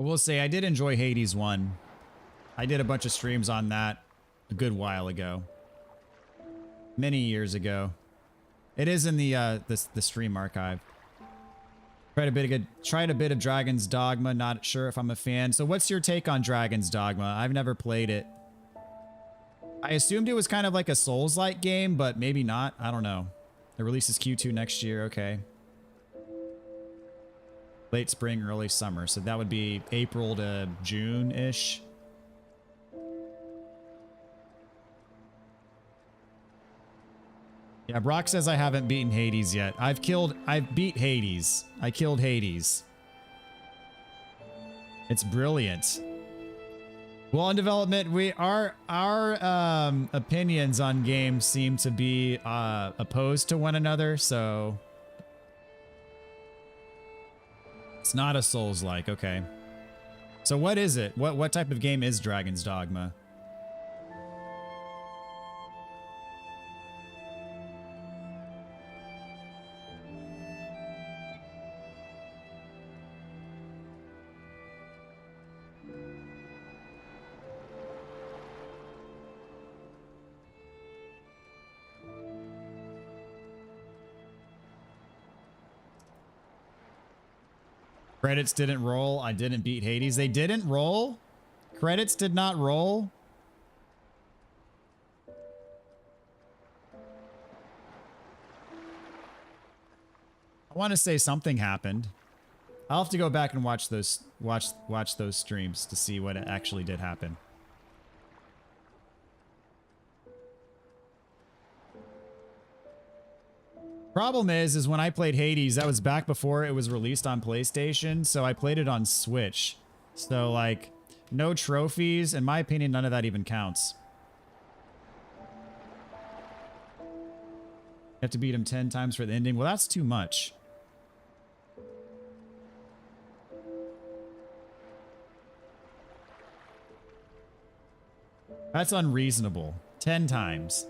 I will say I did enjoy Hades 1. I did a bunch of streams on that a good while ago. Many years ago. It is in the stream archive. Tried a bit of Dragon's Dogma, not sure if I'm a fan. So what's your take on Dragon's Dogma? I've never played it. I assumed it was kind of like a Souls-like game, but maybe not. I don't know. It releases Q2 next year. Okay. Late spring, early summer. So that would be April to June-ish. Yeah, Brock says I haven't beaten Hades yet. I've beat Hades. I killed Hades. It's brilliant. Well, in development, our opinions on games seem to be opposed to one another, so it's not a Souls-like. Okay. So what is it? What type of game is Dragon's Dogma? Credits didn't roll. I didn't beat Hades. They didn't roll? Credits did not roll? I want to say something happened. I'll have to go back and watch those streams to see what actually did happen. Problem is when I played Hades, that was back before it was released on PlayStation, so I played it on Switch. So, like, no trophies. In my opinion, none of that even counts. You have to beat him 10 times for the ending. Well, that's too much. That's unreasonable. 10 times.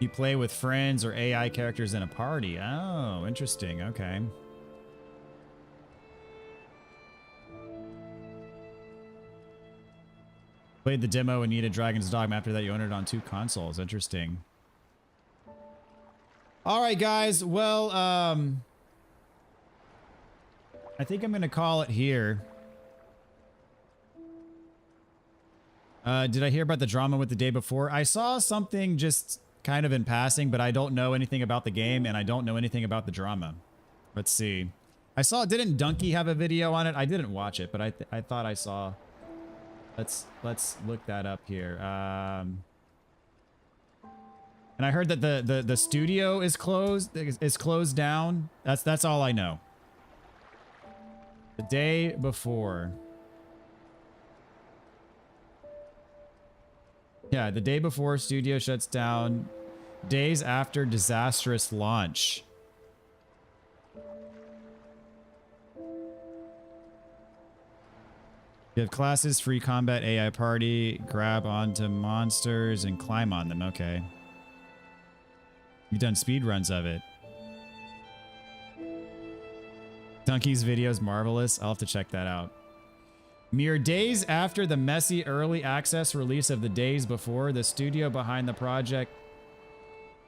You play with friends or AI characters in a party. Oh, interesting. Okay. Played the demo and needed Dragon's Dogma. After that, you owned it on 2 consoles. Interesting. All right, guys. Well, I think I'm going to call it here. Did I hear about the drama with the day before? I saw something just kind of in passing, but I don't know anything about the game and I don't know anything about the drama. Let's see. I saw, didn't Donkey have a video on it? I didn't watch it, but I thought I saw. Let's look that up here. And I heard that the studio is closed down. That's all I know. The day before. Yeah, the day before studio shuts down. Days after disastrous launch. You have classes, free combat, AI party, grab onto monsters, and climb on them. Okay. You've done speedruns of it. Donkey's video is marvelous. I'll have to check that out. Mere days after the messy early access release of the days before, the studio behind the project,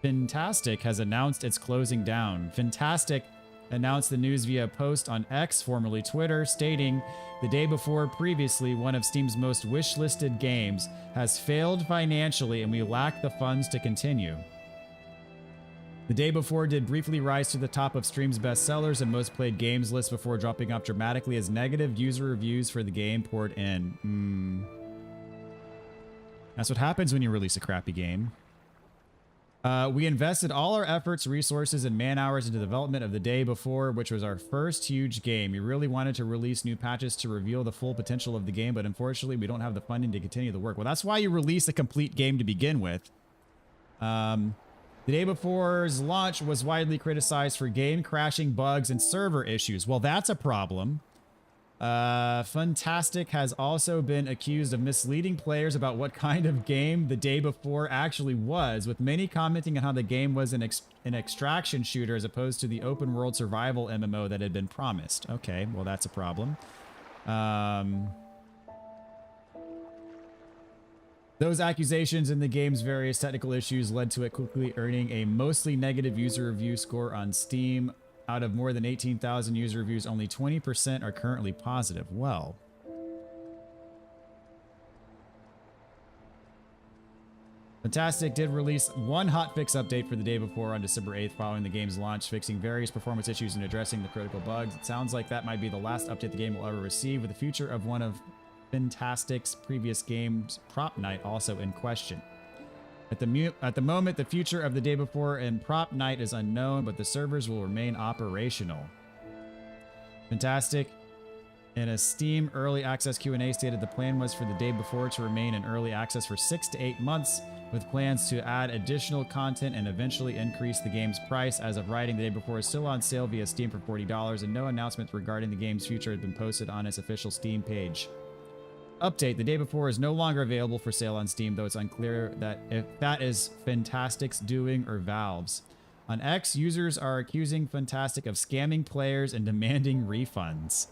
Fantastic, has announced it's closing down. Fantastic announced the news via a post on X, formerly Twitter, stating, "The day before, previously one of Steam's most wish-listed games, has failed financially and we lack the funds to continue." The day before did briefly rise to the top of Steam's bestsellers and most played games list before dropping off dramatically as negative user reviews for the game poured in. That's what happens when you release a crappy game. We invested all our efforts, resources, and man hours into the development of the day before, which was our first huge game. We really wanted to release new patches to reveal the full potential of the game, but unfortunately, we don't have the funding to continue the work. Well, that's why you release a complete game to begin with. The day before's launch was widely criticized for game crashing, bugs, and server issues. Well, that's a problem. Fantastic has also been accused of misleading players about what kind of game the day before actually was, with many commenting on how the game was an extraction shooter as opposed to the open world survival MMO that had been promised. Okay, well, that's a problem. Those accusations and the game's various technical issues led to it quickly earning a mostly negative user review score on Steam. Out of more than 18,000 user reviews, only 20% are currently positive. Well, Fantastic did release one hotfix update for the day before on December 8th following the game's launch, fixing various performance issues and addressing the critical bugs. It sounds like that might be the last update the game will ever receive, with the future of one of Fantastic's previous games, Prop Night, also in question. At the moment, the future of the day before and Prop Night is unknown, but the servers will remain operational. Fantastic, in a Steam early access Q&A, stated the plan was for the day before to remain in early access for 6 to 8 months, with plans to add additional content and eventually increase the game's price. As of writing, the day before is still on sale via Steam for $40, and no announcement regarding the game's future had been posted on its official Steam page. Update, the day before is no longer available for sale on Steam, though it's unclear that if that is Fantastic's doing or Valve's. On X, users are accusing Fantastic of scamming players and demanding refunds.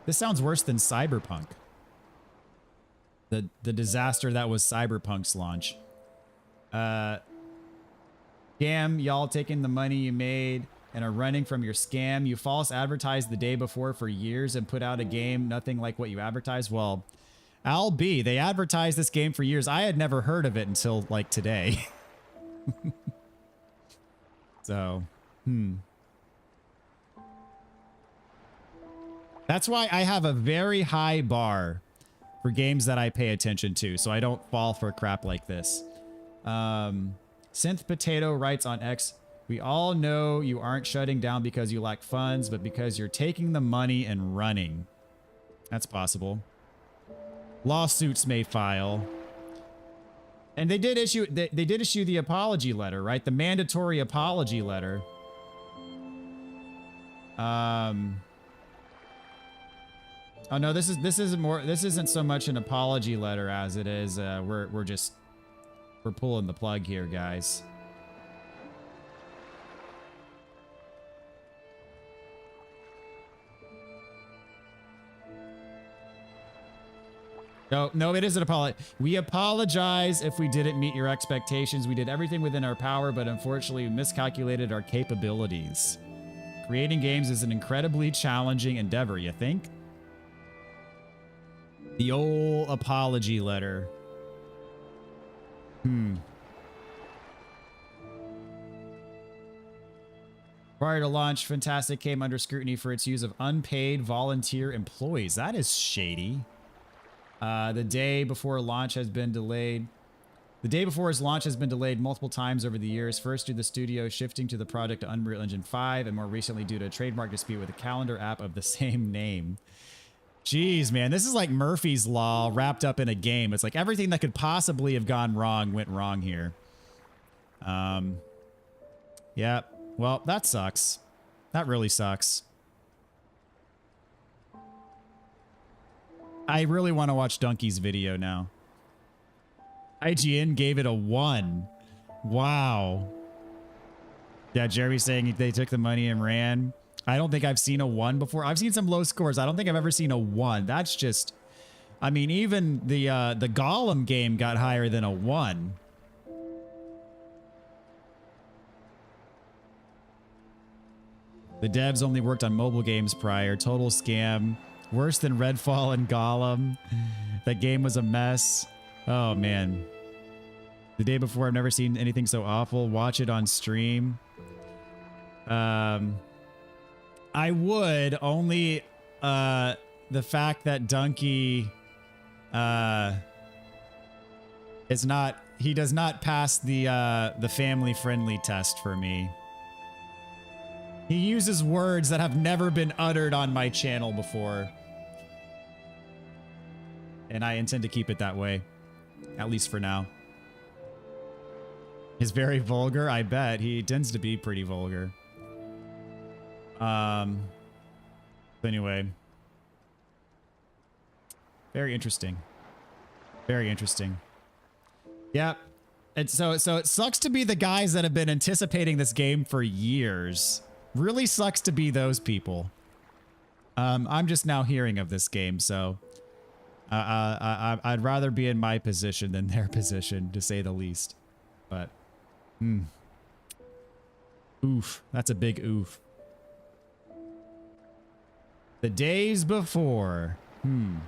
This sounds worse than Cyberpunk. The disaster that was Cyberpunk's launch. Scam, y'all taking the money you made and are running from your scam. You false advertised the day before for years and put out a game nothing like what you advertised. Well, I'll be. They advertised this game for years. I had never heard of it until, like, today. So, That's why I have a very high bar for games that I pay attention to, so I don't fall for crap like this. Synth Potato writes on X, we all know you aren't shutting down because you lack funds, but because you're taking the money and running. That's possible. Lawsuits may file. And they did issue the apology letter, right? The mandatory apology letter. Oh no, this isn't so much an apology letter as it is we're pulling the plug here, guys. No, it isn't apology. We apologize if we didn't meet your expectations. We did everything within our power, but unfortunately we miscalculated our capabilities. Creating games is an incredibly challenging endeavor, you think? The old apology letter. Prior to launch, Fantastic came under scrutiny for its use of unpaid volunteer employees. That is shady. The day before launch has been delayed. The day before its launch has been delayed multiple times over the years. First due to the studio shifting to the project to Unreal Engine 5, and more recently due to a trademark dispute with a calendar app of the same name. Jeez, man, this is like Murphy's Law wrapped up in a game. It's like everything that could possibly have gone wrong went wrong here. Yeah, well, that sucks. That really sucks. I really want to watch Donkey's video now. IGN gave it a 1. Wow. Yeah, Jeremy's saying they took the money and ran. I don't think I've seen a 1 before. I've seen some low scores. I don't think I've ever seen a 1. That's just... I mean, even the Gollum game got higher than a 1. The devs only worked on mobile games prior. Total scam. Worse than Redfall and Gollum. That game was a mess. Oh, man. The day before, I've never seen anything so awful. Watch it on stream. I would, only the fact that Donkey It's not, he does not pass the family friendly test for me. He uses words that have never been uttered on my channel before. And I intend to keep it that way. At least for now. He's very vulgar, I bet. He tends to be pretty vulgar. But anyway. Very interesting. Very interesting. Yep. And so it sucks to be the guys that have been anticipating this game for years. Really sucks to be those people. I'm just now hearing of this game, so I'd rather be in my position than their position, to say the least. But, oof. That's a big oof. The days before. An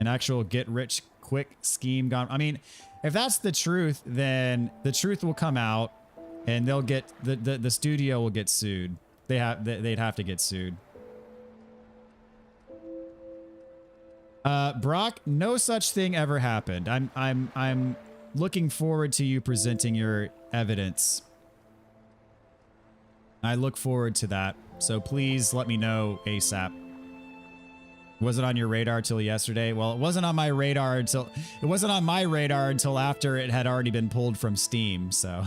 actual get-rich-quick scheme gone. I mean, if that's the truth, then the truth will come out, and they'll get the studio will get sued. They'd have to get sued. Brock, no such thing ever happened. I'm looking forward to you presenting your evidence. I look forward to that. So please let me know ASAP. Was it on your radar till yesterday? Well, it wasn't on my radar until after it had already been pulled from Steam, so.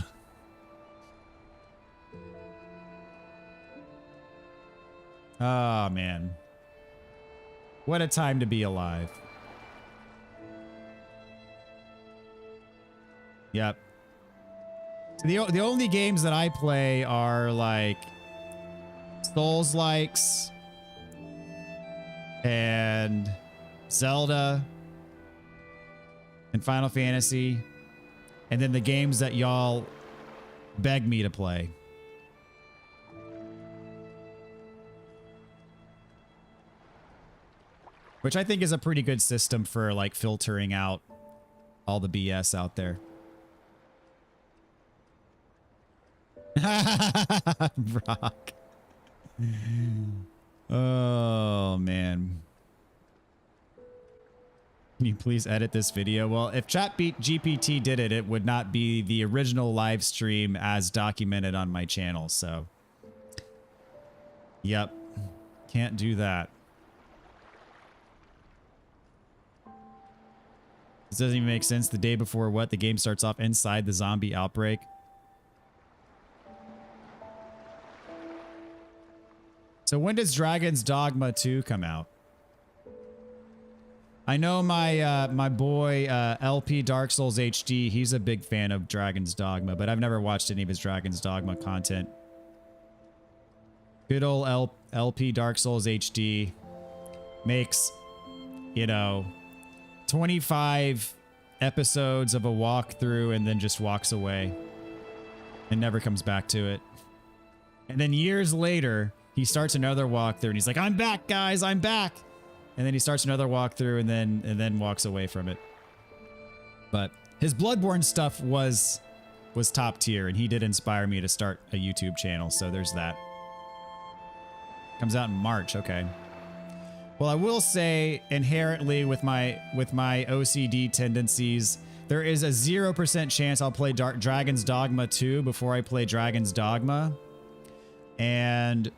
Oh, man. What a time to be alive. Yep. The only games that I play are like Souls-likes and Zelda and Final Fantasy, and then the games that y'all beg me to play. Which I think is a pretty good system for like filtering out all the BS out there. Brock. Oh, man. Can you please edit this video? Well, if ChatGPT did it, it would not be the original live stream as documented on my channel, so. Yep. Can't do that. This doesn't even make sense. The day before what? The game starts off inside the zombie outbreak. So when does Dragon's Dogma 2 come out? I know my my boy LP Dark Souls HD, he's a big fan of Dragon's Dogma, but I've never watched any of his Dragon's Dogma content. Good old LP Dark Souls HD makes, you know, 25 episodes of a walkthrough and then just walks away and never comes back to it. And then years later, he starts another walkthrough and he's like, I'm back, guys, I'm back. And then he starts another walkthrough and then walks away from it. But his Bloodborne stuff was top tier, and he did inspire me to start a YouTube channel, so there's that. Comes out in March, okay. Well, I will say inherently with my OCD tendencies, there is a 0% chance I'll play Dragon's Dogma 2 before I play Dragon's Dogma. And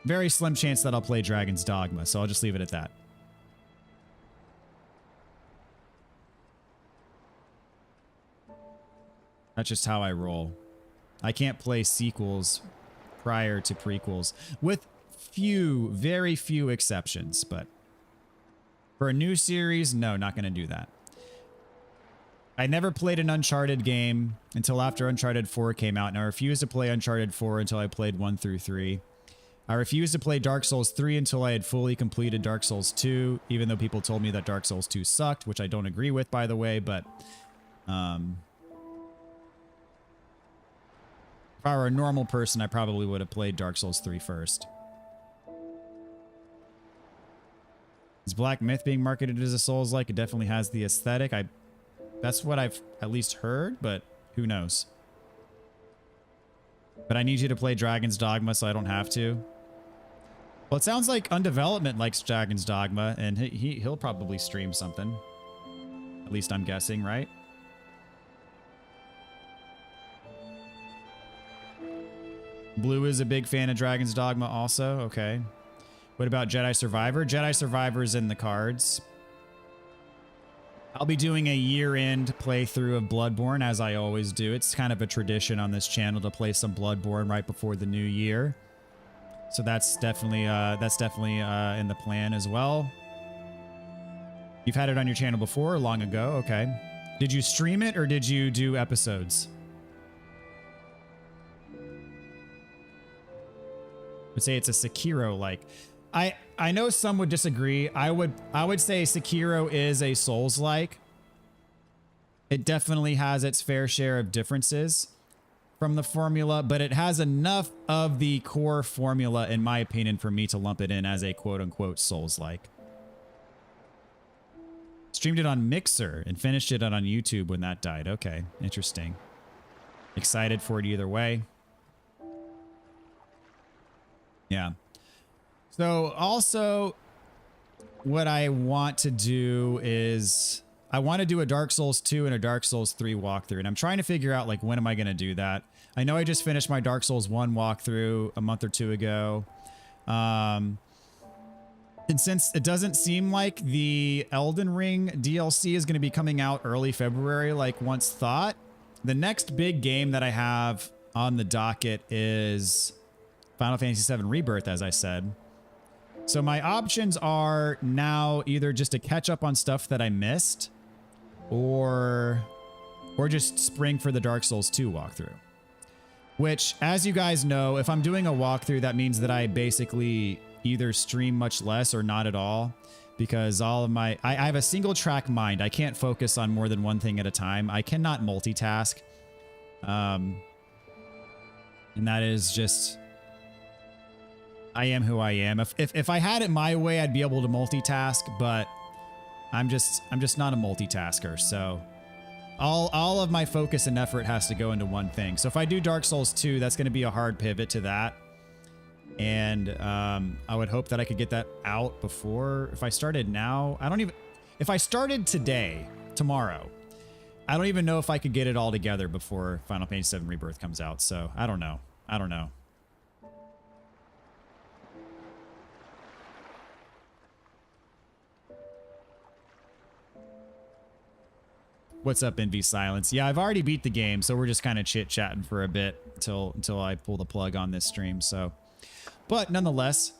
very slim chance that I'll play Dragon's Dogma, so I'll just leave it at that. That's just how I roll. I can't play sequels prior to prequels, with few, very few exceptions, but for a new series, no, not going to do that. I never played an Uncharted game until after Uncharted 4 came out, and I refused to play Uncharted 4 until I played 1 through 3. I refused to play Dark Souls 3 until I had fully completed Dark Souls 2, even though people told me that Dark Souls 2 sucked, which I don't agree with, by the way, but if I were a normal person, I probably would have played Dark Souls 3 first. Is Black Myth being marketed as a Souls-like? It definitely has the aesthetic. That's what I've at least heard, but who knows? But I need you to play Dragon's Dogma so I don't have to. Well, it sounds like Undevelopment likes Dragon's Dogma, and he'll probably stream something. At least I'm guessing, right? Blue is a big fan of Dragon's Dogma also. Okay. What about Jedi Survivor? Jedi Survivor's in the cards. I'll be doing a year-end playthrough of Bloodborne, as I always do. It's kind of a tradition on this channel to play some Bloodborne right before the new year. So that's definitely in the plan as well. You've had it on your channel before, long ago. Okay. Did you stream it or did you do episodes? I would say it's a Sekiro-like. I know some would disagree. I would say Sekiro is a Souls-like. It definitely has its fair share of differences from the formula, but it has enough of the core formula, in my opinion, for me to lump it in as a quote-unquote Souls-like. Streamed it on Mixer and finished it on YouTube when that died. Okay, interesting. Excited for it either way. Yeah. So also, what I want to do is I want to do a Dark Souls 2 and a Dark Souls 3 walkthrough, and I'm trying to figure out, like, when am I going to do that? I know I just finished my Dark Souls 1 walkthrough a month or two ago. And since it doesn't seem like the Elden Ring DLC is going to be coming out early February like once thought, the next big game that I have on the docket is Final Fantasy VII Rebirth, as I said. So my options are now either just to catch up on stuff that I missed or just spring for the Dark Souls 2 walkthrough. Which, as you guys know, if I'm doing a walkthrough, that means that I basically either stream much less or not at all, because all of I have a single track mind. I can't focus on more than one thing at a time. I cannot multitask. And that is just, I am who I am. If I had it my way, I'd be able to multitask, but I'm just not a multitasker. So all of my focus and effort has to go into one thing. So if I do Dark Souls 2, that's going to be a hard pivot to that. And I would hope that I could get that out before, if I started now, if I started tomorrow, I don't even know if I could get it all together before Final Fantasy VII Rebirth comes out. So I don't know. What's up, NV Silence? Yeah, I've already beat the game, so we're just kind of chit-chatting for a bit until I pull the plug on this stream. So, but nonetheless,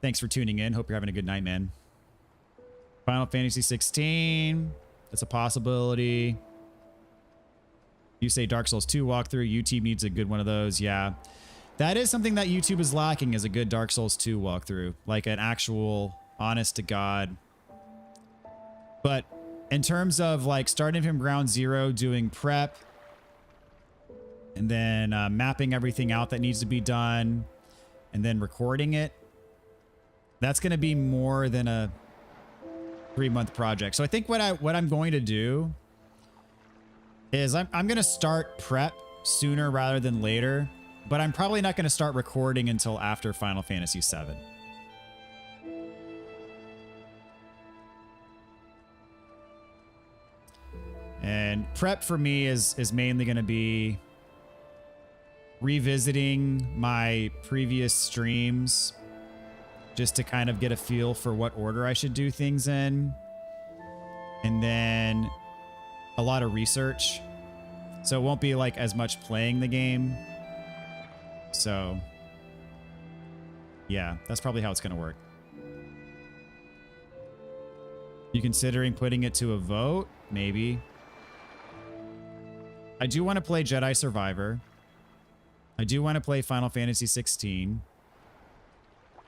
thanks for tuning in. Hope you're having a good night, man. Final Fantasy 16. That's a possibility. You say Dark Souls 2 walkthrough. YouTube needs a good one of those. Yeah. That is something that YouTube is lacking, is a good Dark Souls 2 walkthrough. Like an actual, honest to God. But in terms of like starting from ground zero, doing prep, and then mapping everything out that needs to be done, and then recording it, that's going to be more than a 3-month project. So I think what I'm going to do is I'm going to start prep sooner rather than later, but I'm probably not going to start recording until after Final Fantasy VII. And prep for me is mainly going to be revisiting my previous streams just to kind of get a feel for what order I should do things in. And then a lot of research. So it won't be like as much playing the game. So yeah, that's probably how it's going to work. You considering putting it to a vote? Maybe. I do want to play Jedi Survivor. I do want to play Final Fantasy 16.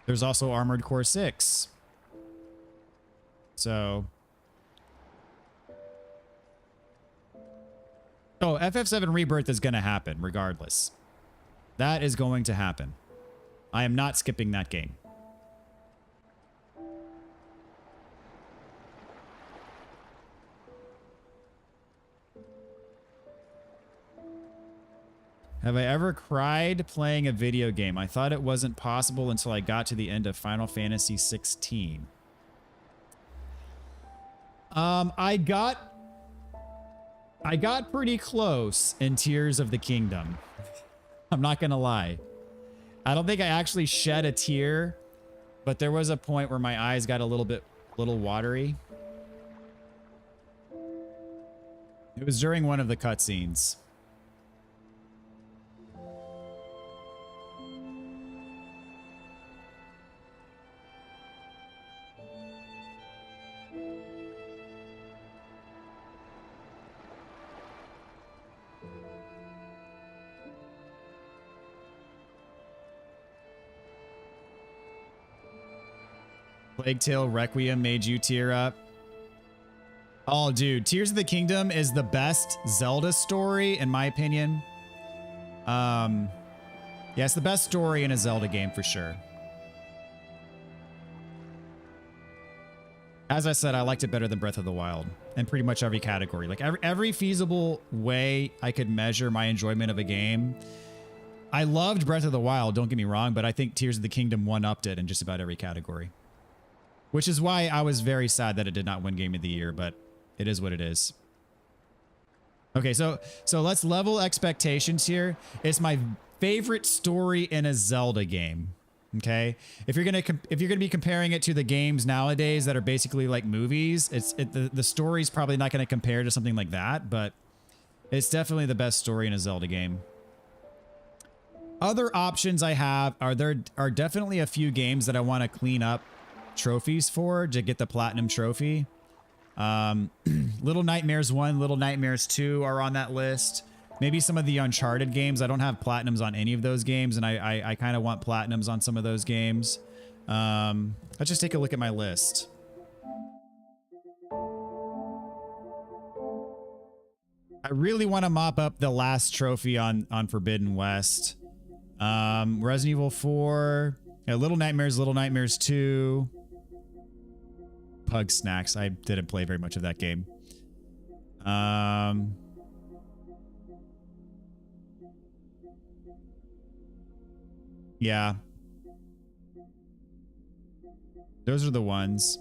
There's also Armored Core 6. So. Oh, FF7 Rebirth is going to happen regardless. That is going to happen. I am not skipping that game. Have I ever cried playing a video game? I thought it wasn't possible until I got to the end of Final Fantasy 16. I got pretty close in Tears of the Kingdom. I'm not gonna lie. I don't think I actually shed a tear, but there was a point where my eyes got a little watery. It was during one of the cutscenes. Plague Tale Requiem made you tear up. Oh, dude, Tears of the Kingdom is the best Zelda story, in my opinion. Yeah, it's the best story in a Zelda game for sure. As I said, I liked it better than Breath of the Wild in pretty much every category. Like every feasible way I could measure my enjoyment of a game. I loved Breath of the Wild, don't get me wrong, but I think Tears of the Kingdom one-upped it in just about every category. Which is why I was very sad that it did not win Game of the Year, but it is what it is. Okay, so let's level expectations here. It's my favorite story in a Zelda game. Okay, if you're gonna be comparing it to the games nowadays that are basically like movies, the story's probably not gonna compare to something like that, but it's definitely the best story in a Zelda game. Other options I have are there are definitely a few games that I want to clean up trophies for to get the platinum trophy. Little Nightmares 1, Little Nightmares 2 are on that list. Maybe some of the Uncharted games. I don't have platinums on any of those games, and I kind of want platinums on some of those games. Let's just take a look at my list. I really want to mop up the last trophy on Forbidden West. Resident Evil 4, Little Nightmares 2. Pug Snacks. I didn't play very much of that game. Yeah. Those are the ones.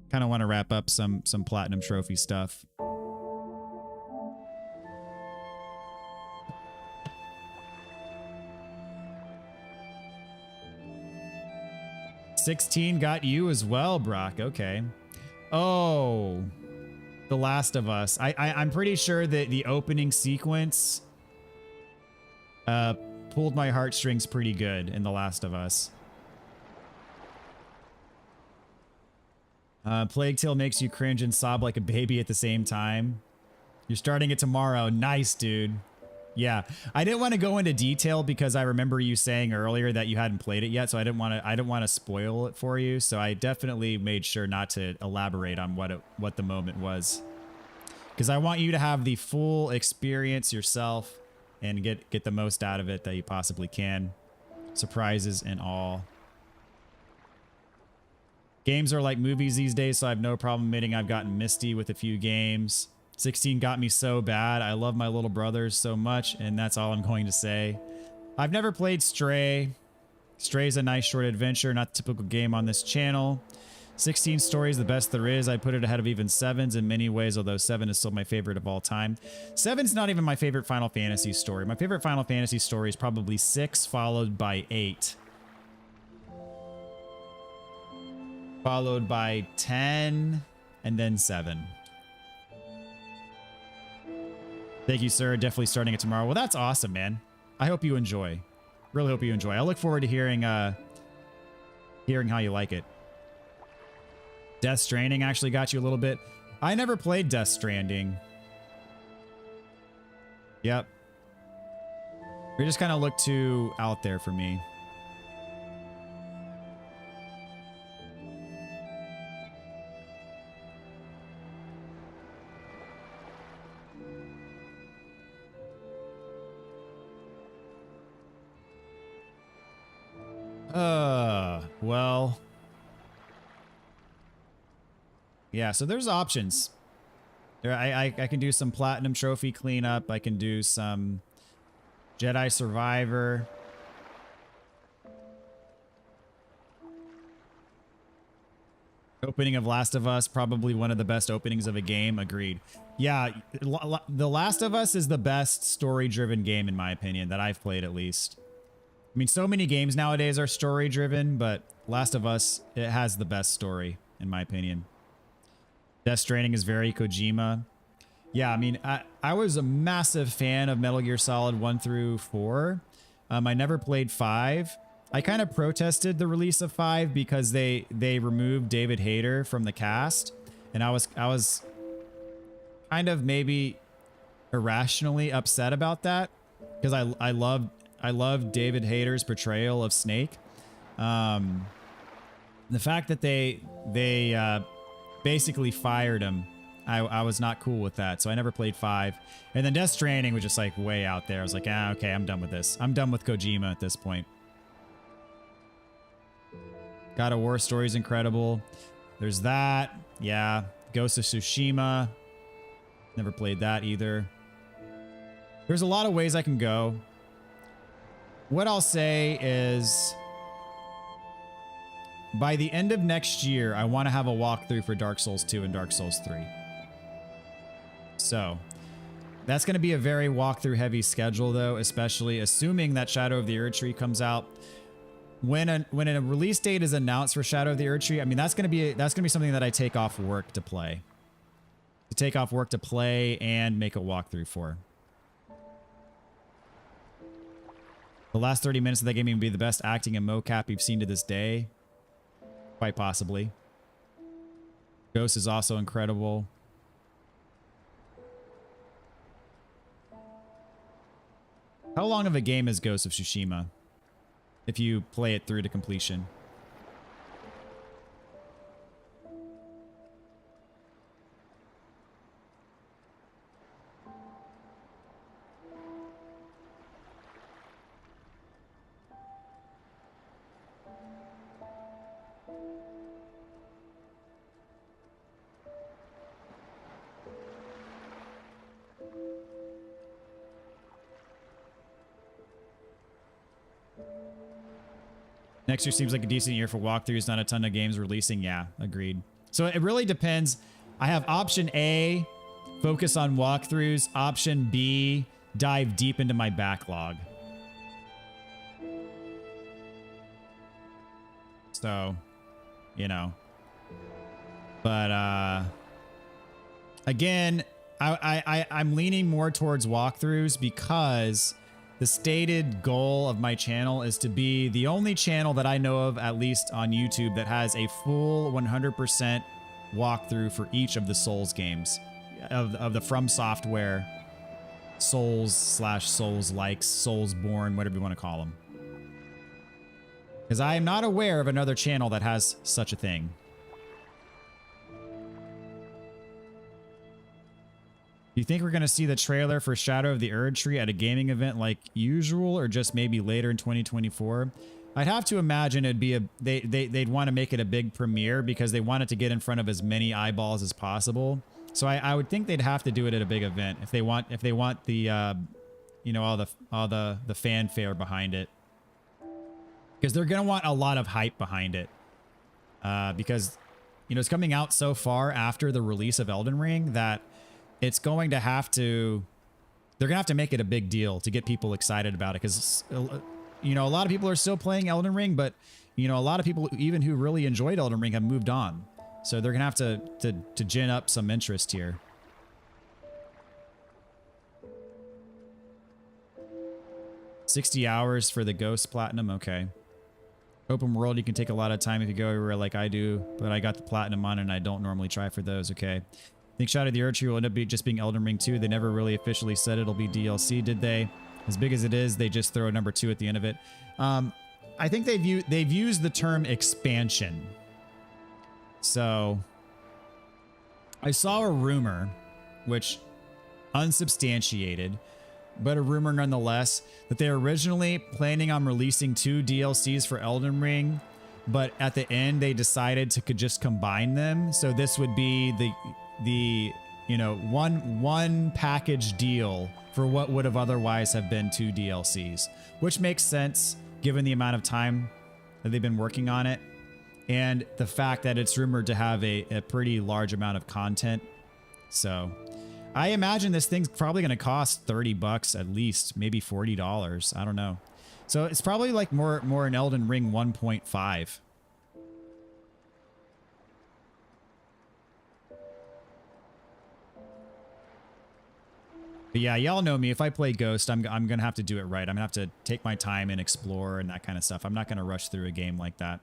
Kind of want to wrap up some platinum trophy stuff. $16 got you as well, Brock. Okay. Oh, The Last of Us. I'm pretty sure that the opening sequence pulled my heartstrings pretty good in The Last of Us. Plague Tale makes you cringe and sob like a baby at the same time. You're starting it tomorrow. Nice, dude. Yeah, I didn't want to go into detail because I remember you saying earlier that you hadn't played it yet, so I didn't want to spoil it for you. So I definitely made sure not to elaborate on what the moment was, because I want you to have the full experience yourself and get the most out of it that you possibly can. Surprises and all. Games are like movies these days, so I have no problem admitting I've gotten misty with a few games. 16 got me so bad. I love my little brothers so much, and that's all I'm going to say. I've never played Stray. Stray's a nice short adventure, not the typical game on this channel. 16 story is the best there is. I put it ahead of even 7's in many ways, although 7 is still my favorite of all time. 7's not even my favorite Final Fantasy story. My favorite Final Fantasy story is probably 6, followed by 8. Followed by 10, and then 7. Thank you, sir. Definitely starting it tomorrow. Well, that's awesome, man. I hope you enjoy. Really hope you enjoy. I look forward to hearing how you like it. Death Stranding actually got you a little bit. I never played Death Stranding. Yep. It just kind of looked too out there for me. Well. Yeah, so there's options. I can do some platinum trophy cleanup. I can do some Jedi Survivor. Opening of Last of Us, probably one of the best openings of a game. Agreed. Yeah, The Last of Us is the best story-driven game in my opinion that I've played, at least. I mean, so many games nowadays are story-driven, but Last of Us, it has the best story in my opinion. Death Stranding is very Kojima. Yeah, I mean, I was a massive fan of Metal Gear Solid 1 through 4. I never played 5. I kind of protested the release of 5 because they removed David Hayter from the cast, and I was kind of maybe irrationally upset about that because I loved David Hayter's portrayal of Snake. The fact that they basically fired him, I was not cool with that, so I never played 5. And then Death Stranding was just like way out there. I was like, ah, okay, I'm done with this. I'm done with Kojima at this point. God of War story is incredible. There's that. Yeah. Ghost of Tsushima. Never played that either. There's a lot of ways I can go. What I'll say is, by the end of next year, I want to have a walkthrough for Dark Souls 2 and Dark Souls 3. So that's going to be a very walkthrough heavy schedule though, especially assuming that Shadow of the Erdtree comes out. When a release date is announced for Shadow of the Erdtree, I mean, that's going to be something that I take off work to play. To take off work to play and make a walkthrough for. The last 30 minutes of that game may be the best acting and mocap you've seen to this day. Quite possibly. Ghost is also incredible. How long of a game is Ghost of Tsushima if you play it through to completion? Next year seems like a decent year for walkthroughs, not a ton of games releasing. Yeah, agreed. So it really depends. I have option A, focus on walkthroughs. Option B, dive deep into my backlog. So, you know. But again, I'm leaning more towards walkthroughs because the stated goal of my channel is to be the only channel that I know of, at least on YouTube, that has a full 100% walkthrough for each of the Souls games of the From Software Souls / Souls-likes, Soulsborne, whatever you want to call them. Because I am not aware of another channel that has such a thing. Do you think we're going to see the trailer for Shadow of the Erdtree at a gaming event like usual, or just maybe later in 2024? I'd have to imagine it'd be they'd want to make it a big premiere because they want it to get in front of as many eyeballs as possible. So I would think they'd have to do it at a big event if they want the you know, all the fanfare behind it, because they're going to want a lot of hype behind it, because, you know, it's coming out so far after the release of Elden Ring that it's going to have to, they're going to have to make it a big deal to get people excited about it. Because, you know, a lot of people are still playing Elden Ring, but, you know, a lot of people, even who really enjoyed Elden Ring, have moved on. So they're going to have to gin up some interest here. $60 hours for the Ghost Platinum. Okay. Open world, you can take a lot of time if you go everywhere like I do, but I got the Platinum on and I don't normally try for those. Okay. I think Shadow of the Erdtree will end up just being Elden Ring 2. They never really officially said it'll be DLC, did they? As big as it is, they just throw a number 2 at the end of it. I think they've used the term expansion. So I saw a rumor, which unsubstantiated, but a rumor nonetheless, that they're originally planning on releasing 2 DLCs for Elden Ring, but at the end they decided to just combine them. So this would be the you know, one package deal for what would have otherwise have been 2 DLCs, which makes sense given the amount of time that they've been working on it and the fact that it's rumored to have a pretty large amount of content. So I imagine this thing's probably going to cost $30 at least, maybe $40. I don't know. So it's probably like more an Elden Ring 1.5. But yeah, y'all know me. If I play Ghost, I'm going to have to do it right. I'm going to have to take my time and explore and that kind of stuff. I'm not going to rush through a game like that.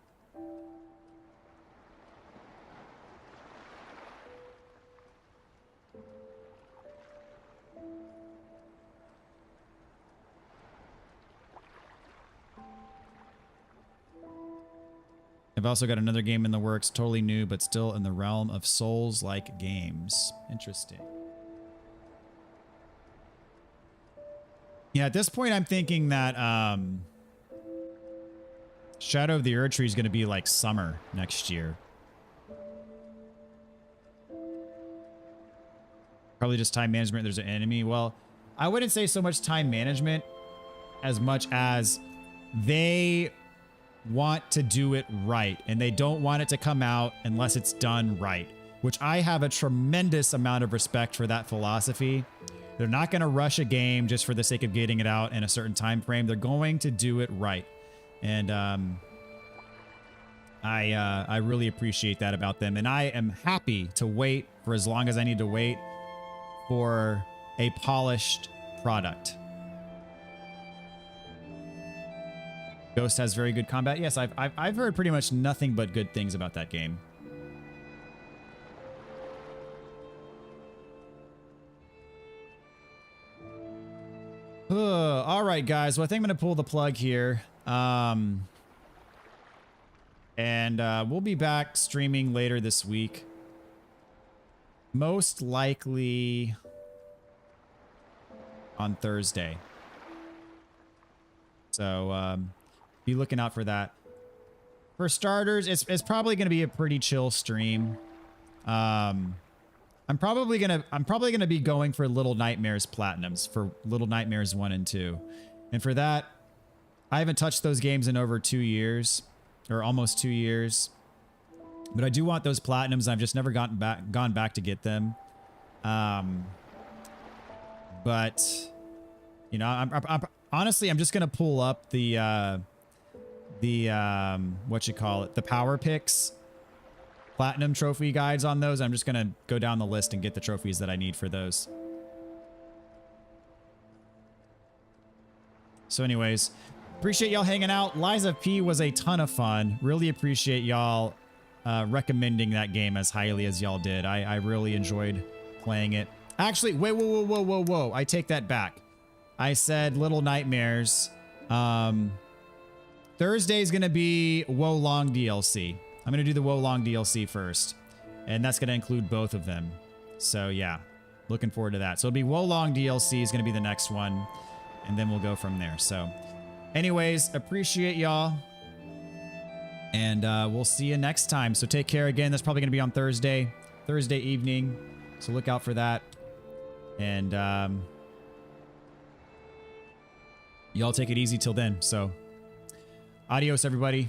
I've also got another game in the works, totally new, but still in the realm of Souls-like games. Interesting. Yeah, at this point, I'm thinking that Shadow of the Erdtree is going to be like summer next year. Probably just time management. There's an enemy. Well, I wouldn't say so much time management as much as they want to do it right, and they don't want it to come out unless it's done right, which I have a tremendous amount of respect for that philosophy. They're not going to rush a game just for the sake of getting it out in a certain time frame. They're going to do it right, and I really appreciate that about them, and I am happy to wait for as long as I need to wait for a polished product. Ghost has very good combat. Yes, I've heard pretty much nothing but good things about that game. All right, guys. Well, I think I'm going to pull the plug here. And we'll be back streaming later this week. Most likely on Thursday. So, be looking out for that. For starters, it's probably going to be a pretty chill stream. I'm probably gonna be going for Little Nightmares Platinums for Little Nightmares 1 and 2. And for that, I haven't touched those games in over 2 years, or almost 2 years. But I do want those Platinums. I've just never gone back to get them. But you know, I'm honestly, I'm just gonna pull up the what you call it, the power picks platinum trophy guides on those. I'm just gonna go down the list and get the trophies that I need for those. So anyways, appreciate y'all hanging out. Lies of P was a ton of fun. Really appreciate y'all recommending that game as highly as y'all did. I really enjoyed playing it. Actually, wait, whoa. I take that back. I said Little Nightmares. Thursday's going to be Wo Long DLC. I'm going to do the Wo Long DLC first. And that's going to include both of them. So yeah, looking forward to that. So it'll be Wo Long DLC is going to be the next one. And then we'll go from there. So anyways, appreciate y'all. And we'll see you next time. So take care again. That's probably going to be on Thursday evening. So look out for that. And y'all take it easy till then. So adios, everybody.